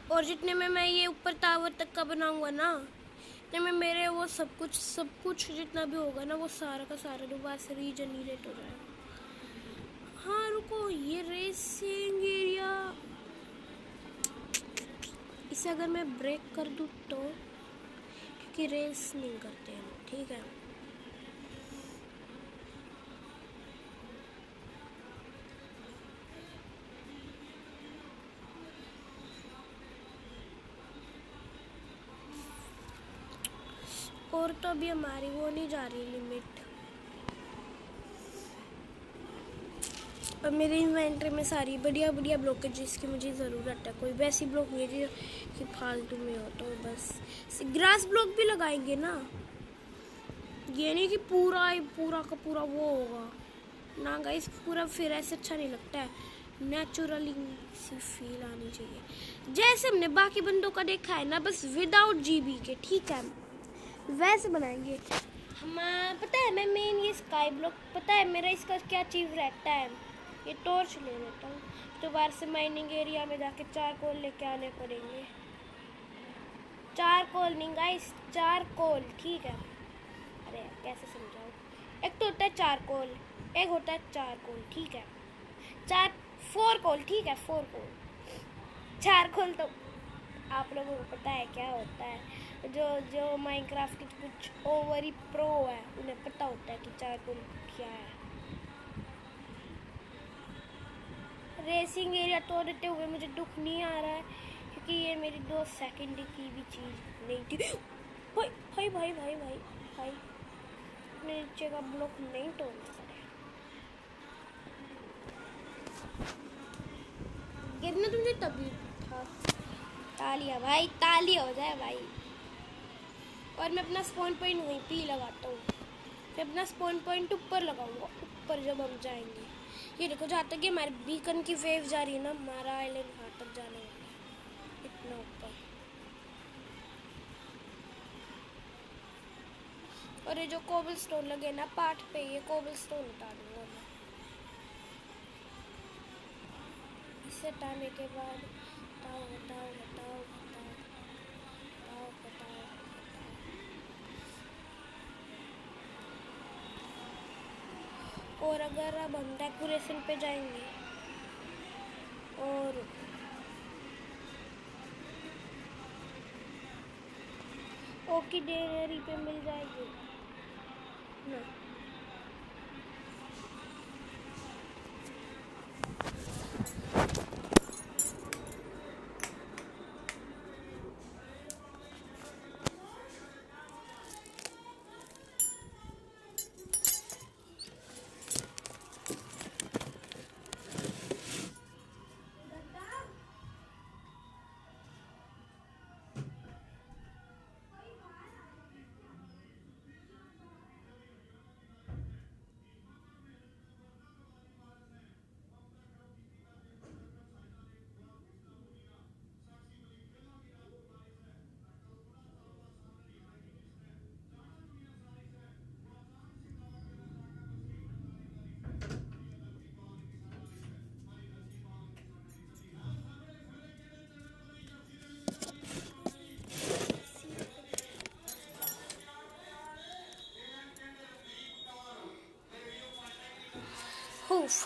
और जितने में मैं ये ऊपर टावर तक का बनाऊंगा ना, इतने में मेरे वो सब कुछ जितना भी होगा ना, वो सारा का सारा दोबारा से रीजनरेट हो जाएगा। हाँ रुको, ये रेसिंग एरिया, इसे अगर मैं ब्रेक कर दूँ तो, क्योंकि रेस नहीं करते हैं, ठीक है। और तो अभी हमारी वो नहीं जा रही लिमिट। अब मेरे इन्वेंटरी में सारी बढ़िया बढ़िया ब्लॉक है जिसकी मुझे ज़रूरत है। कोई वैसी ब्लॉक नहीं है कि फालतू में हो, तो बस ग्रास ब्लॉक भी लगाएंगे ना। ये नहीं कि पूरा का पूरा वो होगा ना गाइस, पूरा फिर ऐसे अच्छा नहीं लगता है। नेचुरली सी फील आनी चाहिए जैसे हमने बाकी बंदों का देखा है ना, बस विदाउट जीबी के, ठीक है, वैसे बनाएंगे हम। पता है मैं मेन ये स्काई ब्लॉक, पता है मेरा इसका क्या चीज़ रहता है, ये टॉर्च ले लेता हूँ। दोबारा से माइनिंग एरिया में जाके चारकोल लेके आने पड़ेंगे। चारकोल नहीं गाइस, चारकोल, ठीक है। अरे कैसे समझाऊँ, एक तो होता है चारकोल, एक होता है चारकोल, ठीक है। फोर कोल, ठीक है, फोर कोल। चारकोल तो आप लोगों को पता है क्या होता है, जो माइनक्राफ्ट के कुछ ओवर ही प्रो है उन्हें पता होता है कि चारकोल क्या है। रेसिंग एरिया तोड़ते हुए मुझे दुख नहीं आ रहा है, क्योंकि ये मेरी 2 सेकंड की भी चीज़ नहीं थी। भाई भाई भाई भाई भाई भाई, नीचे का ब्लॉक नहीं तोड़ना पड़े, गिरना तुमसे तभी था। तालियां भाई, ताली हो जाए भाई। और मैं अपना स्पॉन पॉइंट वहीं पे ही लगाता हूँ। मैं अपना स्पॉन पॉइंट ऊपर लगाऊंगा, ऊपर जब हम जाएंगे। ये देखो जहाँ तक कि हमारे बीकन की वेव जा रही है ना, हमारा आइलैंड वहाँ तक जाने वाला है, इतना ऊपर। और ये जो कोबल स्टोन लगे ना पार्ट पे, ये कोबल स्टोन उतार दूंगा मैं। इसे हटाने के बाद हटाओ हटाओ हटाओ हटाओ हटाओ हटाओ हटाओ। और अगर अब हम डेकोरेशन पे जाएंगे और ओकी डेयरी पे मिल जाएगी ना।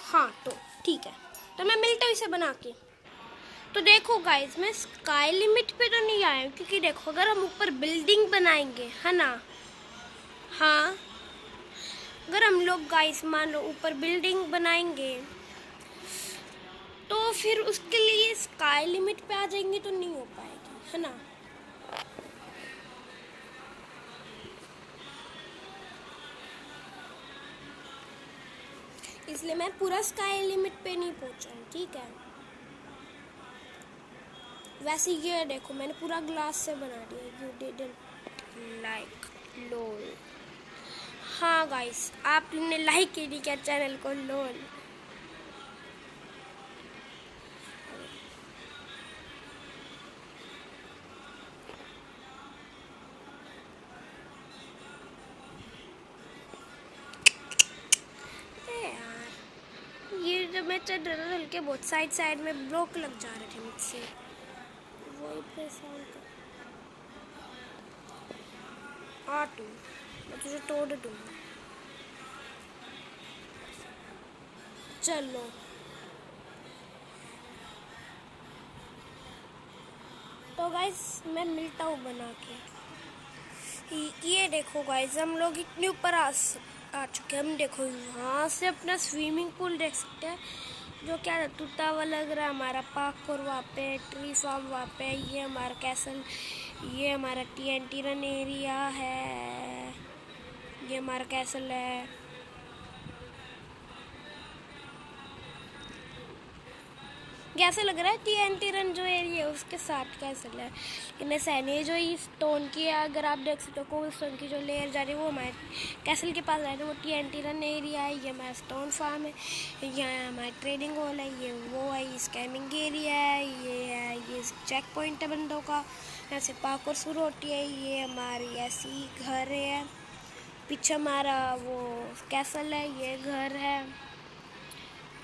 हाँ तो ठीक है। तो मैं मिलता हूँ इसे बना के। तो देखो गाइस, मैं स्काई लिमिट पे तो नहीं आया हूँ, क्योंकि देखो अगर हम ऊपर बिल्डिंग बनाएंगे, है ना, हाँ, अगर हम लोग गाइस मान लो ऊपर बिल्डिंग बनाएंगे तो फिर उसके लिए स्काई लिमिट पे आ जाएंगे तो नहीं हो पाएगी, है ना। इसलिए मैं पूरा स्काई लिमिट पे नहीं पहुंचा हूँ, ठीक है। वैसे ये देखो मैंने पूरा ग्लास से बना दिया। यू डिडंट लाइक, लोल। हाँ गाइस, आपने लाइक ही नहीं किया चैनल को, लोल। ये जब मैं चल रहा था के बहुत साइड में ब्लॉक लग जा रहे थे मुझसे, वही परेशान कर। आ तू, मैं तुझे तोड़ दूँगा। चलो तो गाइस मैं मिलता हूँ बना के। ये देखो गाइस, हम लोग इतने ऊपर आ चुके हैं। हम देखो यहाँ से अपना स्विमिंग पूल देख सकते हैं, जो क्या टूटा हुआ लग रहा है। हमारा पार्क और वहाँ पे ट्री फार्म, वहाँ पे ये हमारा कैसल, ये हमारा TNT रन एरिया है, ये हमारा कैसल है। कैसा लग रहा है TNT रन जो एरिया है उसके साथ कैसल है। लेकिन ऐसा नहीं, जो ये स्टोन की है, अगर आप देख सकते हो कोई स्टोन की जो लेयर जा रही है वो हमारे कैसल के पास जा रही है, वो TNT रन एरिया है। ये हमारा स्टोन फार्म है, यहाँ हमारा ट्रेडिंग हॉल है, ये वो है, ये स्कैमिंग एरिया है, ये चेक पॉइंट है बंदों का, यहाँ से पार्कोर शुरू होती है। ये हमारी ऐसी घर है, पीछे हमारा वो कैसल है, ये घर है।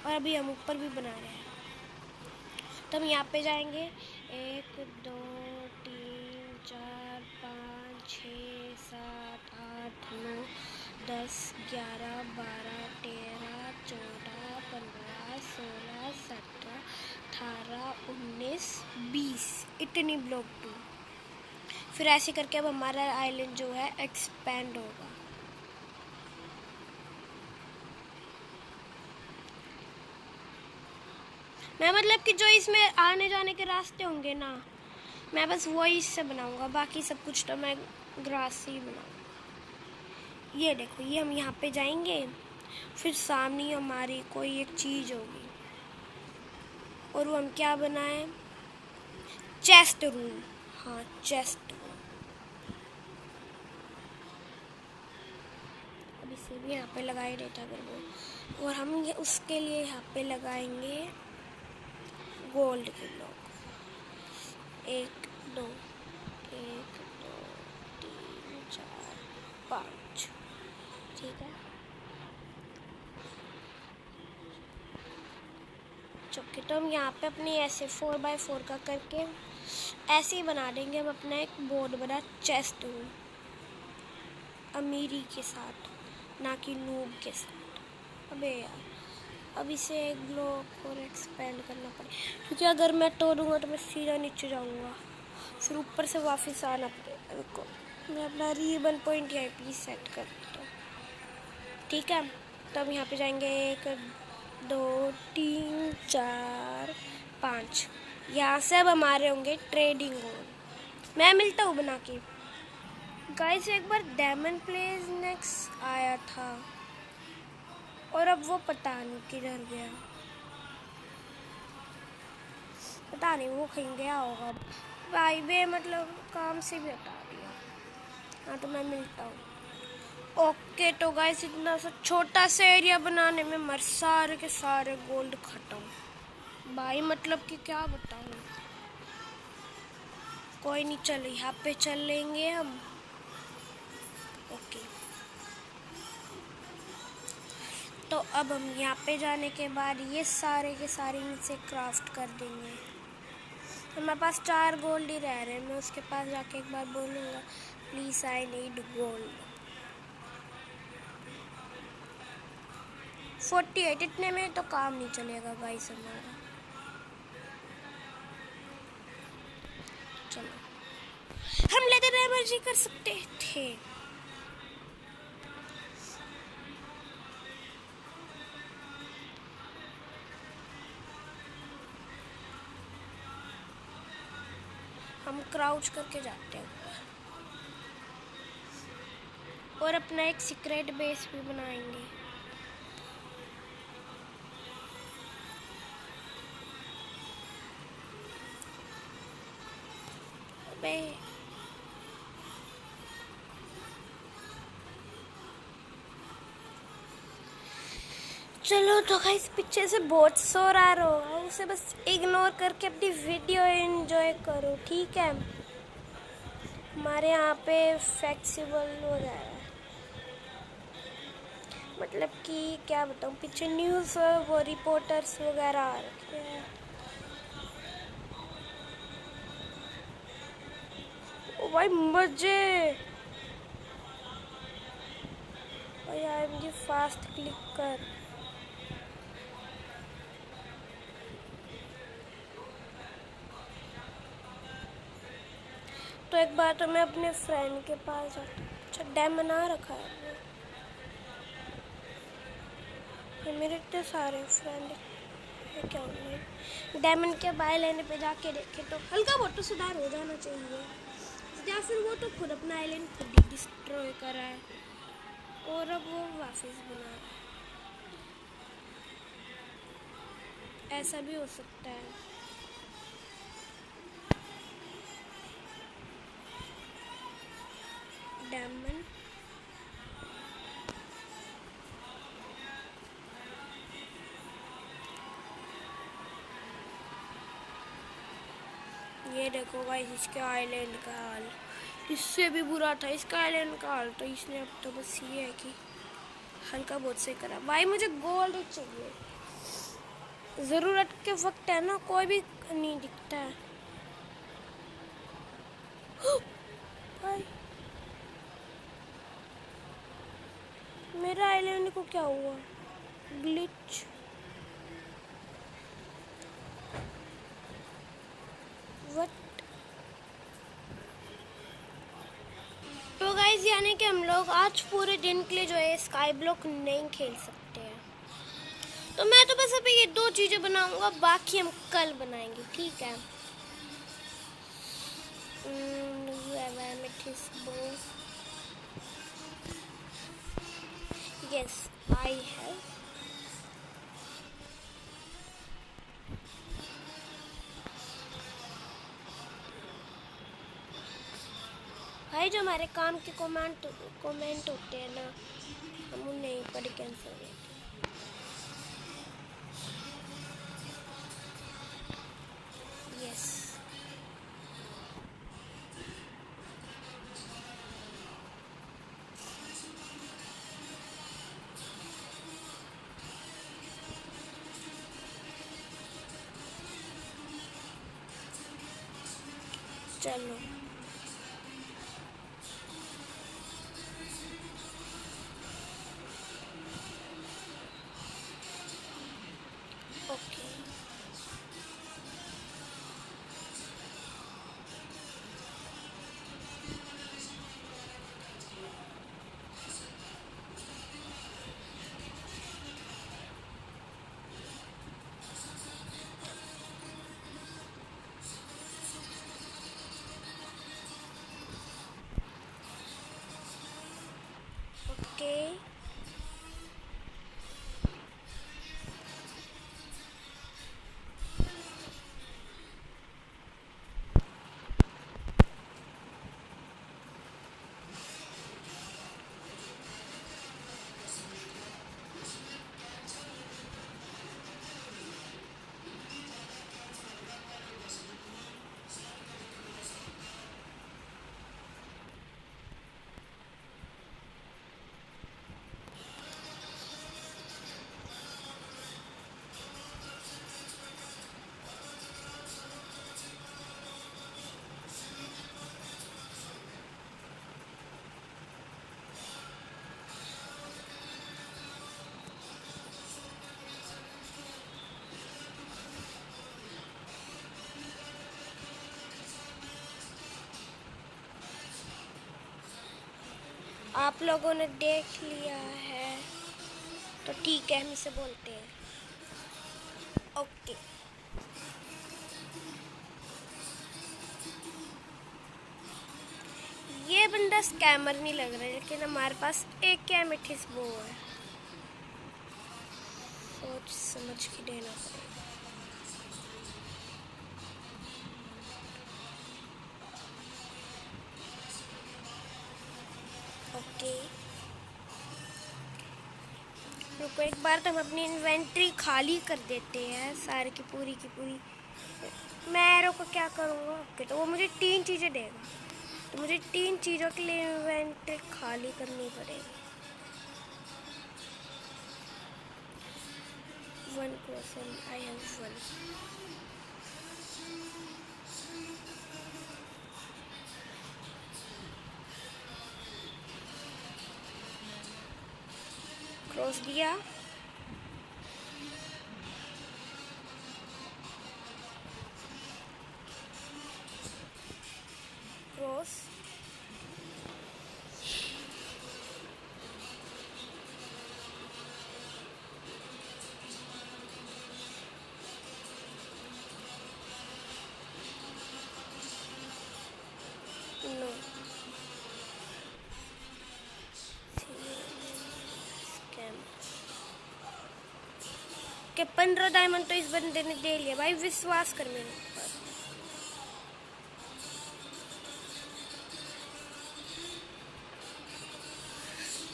और अभी हम ऊपर भी बना रहे हैं, तो हम यहाँ पे जाएंगे। 1 2 3 4 5 6 7 8 9 10 11 12 13 14 15 16 17 18 19 20, इतनी ब्लॉक 2। फिर ऐसे करके अब हमारा आइलैंड जो है एक्सपेंड होगा। मैं मतलब कि जो इसमें आने जाने के रास्ते होंगे ना, मैं बस वही इससे बनाऊंगा, बाकी सब कुछ तो मैं ग्रास से ही बनाऊंगा। ये देखो, ये हम यहाँ पे जाएंगे, फिर सामने हमारी कोई एक चीज़ होगी, और वो हम क्या बनाएं, चेस्ट रूम। हाँ, चेस्ट रूम। अब इसे भी यहाँ पे लगाए देता अगर वो, और हम ये उसके लिए यहाँ पे लगाएंगे गोल्ड के ब्लॉक। 1 2 1 2 3 4 5, ठीक है। चौके तो हम यहाँ पे अपने ऐसे 4x4 का करके ऐसे ही बना देंगे हम अपना एक बोर्ड बना चेस्ट रूम, अमीरी के साथ, ना कि नूब के साथ। अबे यार, अब इसे एक ब्लॉक और एक्सपेंड करना पड़ेगा, क्योंकि अगर मैं तोड़ूंगा तो मैं सीधा नीचे जाऊंगा, फिर ऊपर से वापस आना पड़ेगा। रुको, मैं अपना रिबन पॉइंट यहाँ पे सेट कर देता हूँ, ठीक है। तो अब यहाँ पे जाएंगे 1 2 3 4 5, यहाँ से अब हमारे होंगे ट्रेडिंग हॉल। मैं मिलता हूँ बना के। गाइस एक बार डायमंड प्लेस नेक्स्ट आया था, और अब वो पता नहीं किधर गया, पता नहीं वो कहीं गया होगा। भाई वे मतलब काम से भी हटा दिया। हाँ तो मैं मिलता हूँ। ओके तो गाइस, इतना सा छोटा सा एरिया बनाने में मर सारे के सारे गोल्ड खत्म भाई, मतलब कि क्या बताऊँ। कोई नहीं, चलो यहाँ पे चल लेंगे हम। ओके, तो अब हम यहाँ पे जाने के बाद ये सारे के सारे इनसे क्राफ्ट कर देंगे। हमारे पास 4 गोल्ड ही रह रहे हैं, मैं उसके पास जाके एक बार बोलूँगा प्लीज़ आई नीड गोल्ड। 48 इतने में तो काम नहीं चलेगा गाइस हमारा। चलो हम लेदर एमर्जी कर सकते थे। हम क्राउच करके जाते हैं और अपना एक सीक्रेट बेस भी बनाएंगे। अबे चलो तो गाइस पीछे से बहुत शोर आ रहा होगा, उसे बस इग्नोर करके अपनी वीडियो एंजॉय करो, ठीक है। हमारे यहाँ पे फ्लेक्सिबल हो रहा है, मतलब कि क्या बताऊँ, पीछे न्यूज़ वो रिपोर्टर्स वगैरह आ रखे हैं। ओ भाई मजे, भाई I am G fast click कर। तो एक बार तो मैं अपने फ्रेंड के पास जाती हूँ। अच्छा डैम बना रखा है ये मेरे इतने सारे फ्रेंड है क्या ऑनलाइन। डायमंड के बाय लेने पे जाके देखे तो हल्का बहुत तो सुधार हो जाना चाहिए, या फिर वो तो खुद अपना आइलैंड खुद ही डिस्ट्रॉय करा है और अब वो वापस बना रहा है, ऐसा भी हो सकता है। डायमंड ये देखो गाइस इसके आइलैंड का हाल, इससे भी बुरा था इसका आइलैंड का हाल, तो इसने अब तो बस ये है कि हल्का बहुत से करा। भाई मुझे गोल्ड चाहिए, ज़रूरत के वक्त है ना, कोई भी नहीं दिखता है। भाई मेरा आइलैंड को क्या हुआ, ग्लिच। व्हाट। तो गाइस यानी कि हम लोग आज पूरे दिन के लिए जो है स्काई ब्लॉक नहीं खेल सकते हैं, तो मैं तो बस अभी ये 2 चीज़ें बनाऊंगा, बाकी हम कल बनाएंगे, ठीक है। Yes, I have. भाई जो हमारे काम के कमेंट होते हैं ना, हम उन्हें ही पढ़ के आंसर देते। यस चलो ओके। ओके आप लोगों ने देख लिया है तो ठीक है, हम इसे बोलते हैं ओके। ये बंदा स्कैमर नहीं लग रहा है, लेकिन हमारे पास एक क्या मिठिस वो है, सोच समझ के देना पड़ेगा। ओके रुको, एक बार तो हम अपनी इन्वेंट्री खाली कर देते हैं सारी की पूरी। मैं एरो को क्या करूँगा? ओके, तो वो मुझे 3 चीज़ें देगा, तो मुझे 3 चीज़ों के लिए इन्वेंट्री खाली करनी पड़ेगी। 1% आई हैव 1। क्रॉस दिया, क्रॉस, नो, स्कैम के 15 डायमंड तो इस बंदे ने दे लिया। भाई विश्वास कर मेरे ऊपर।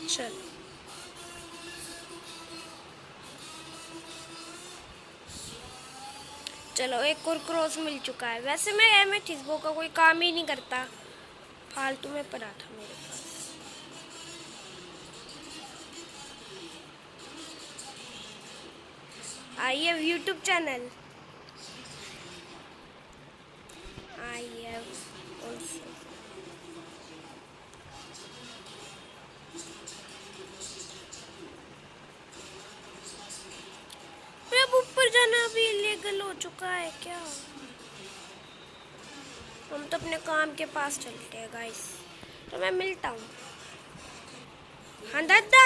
चल चलो, एक और क्रॉस मिल चुका है। वैसे मैं एमेथिस्बो का कोई काम ही नहीं करता, फालतू में पड़ा था मेरे पास। I have YouTube channel, I have also. अब ऊपर जाना भी इलीगल हो चुका है क्या? हम तो अपने काम के पास चलते हैं गाइस, तो मैं मिलता हूँ। हाँ दादा,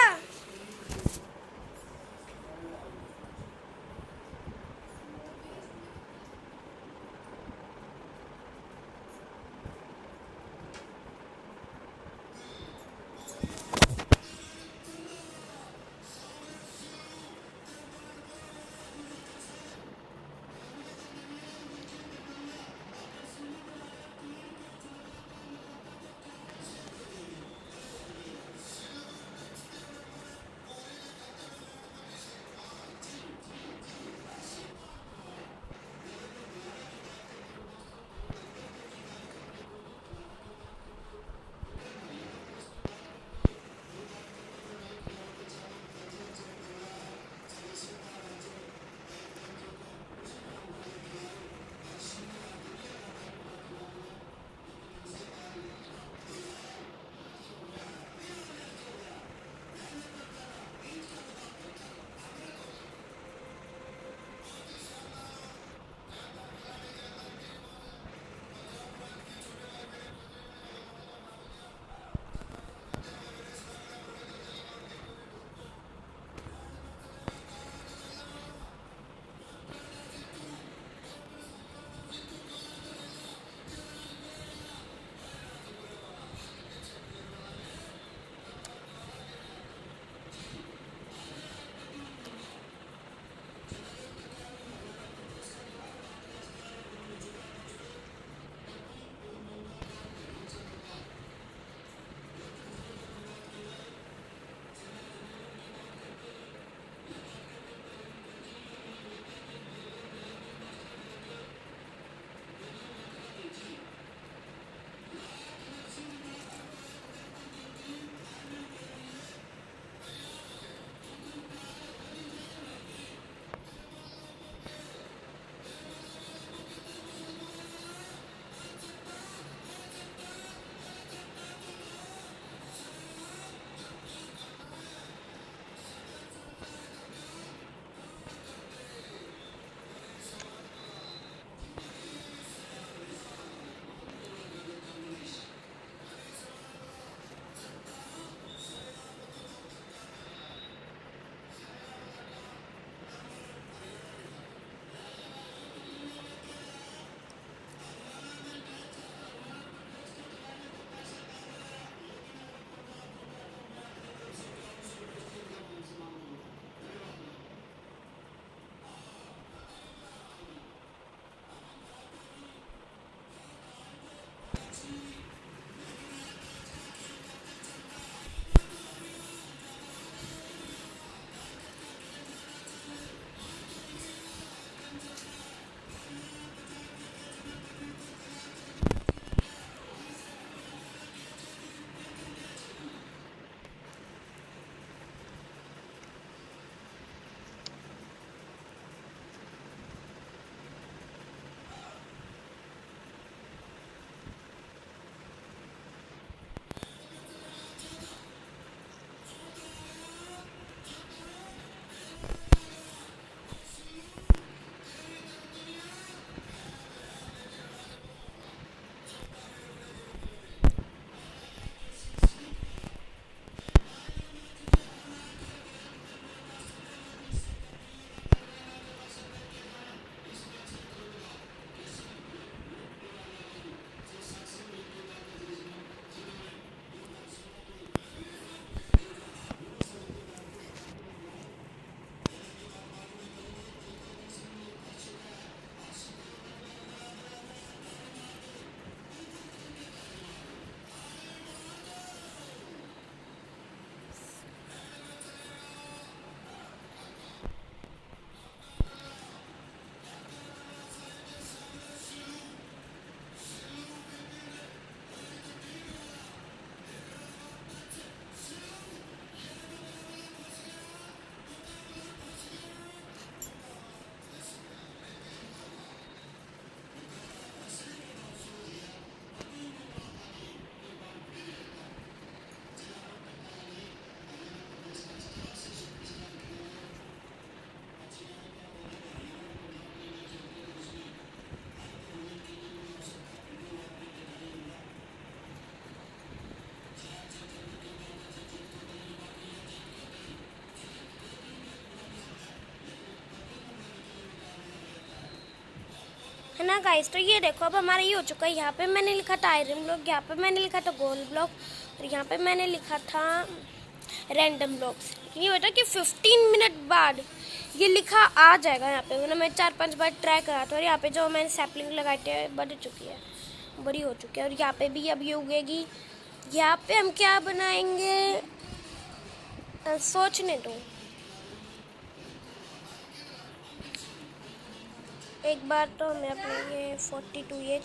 ना गाइस, तो ये देखो अब हमारा ये हो चुका है। यहाँ पे मैंने लिखा था आयरन ब्लॉक, यहाँ पे मैंने लिखा था गोल्ड ब्लॉक और यहाँ पे मैंने लिखा था रैंडम ब्लॉक्स। ये होता है कि 15 मिनट बाद ये लिखा आ जाएगा यहाँ पे। मैं 4-5 बार ट्राई करा था और यहाँ पे जो मैंने सैपलिंग लगाई थी बढ़ चुकी है, बड़ी हो चुकी है। और यहाँ पे भी अब ये उगेगी। यहाँ पे हम क्या बनाएंगे सोचने दो एक बार। तो हमें अपने ये 42 ये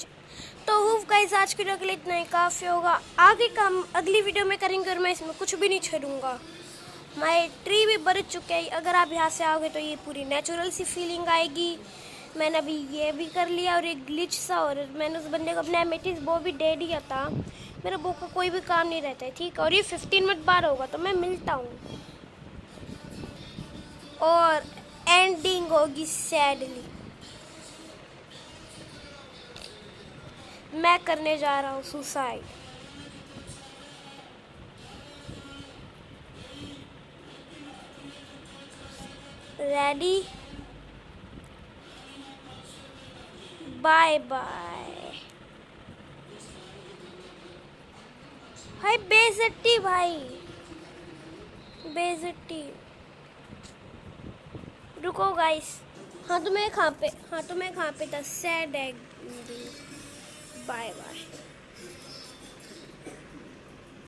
तो होप गाइस आज की वीडियो के लिए इतना ही काफ़ी होगा। आगे का हम अगली वीडियो में करेंगे और मैं इसमें कुछ भी नहीं छोड़ूंगा। हमारे ट्री भी बढ़ चुके हैं। अगर आप यहाँ से आओगे तो ये पूरी नेचुरल सी फीलिंग आएगी। मैंने अभी ये भी कर लिया और एक ग्लिच सा, और मैंने उस बंदे को अपने एमेथिस्ट बो भी दे दिया था। मेरे बो का कोई भी काम नहीं रहता है, ठीक है। और ये 15 मिनट बाद होगा तो मैं मिलता हूँ और एंडिंग होगी सैडली। मैं करने जा रहा हूँ सुसाइड। Ready, bye bye. भाई बेइज्जती, भाई बेइज्जती। रुको गाइस। हाँ तो मैं कहाँ पे था? Sad ending. Bye bye.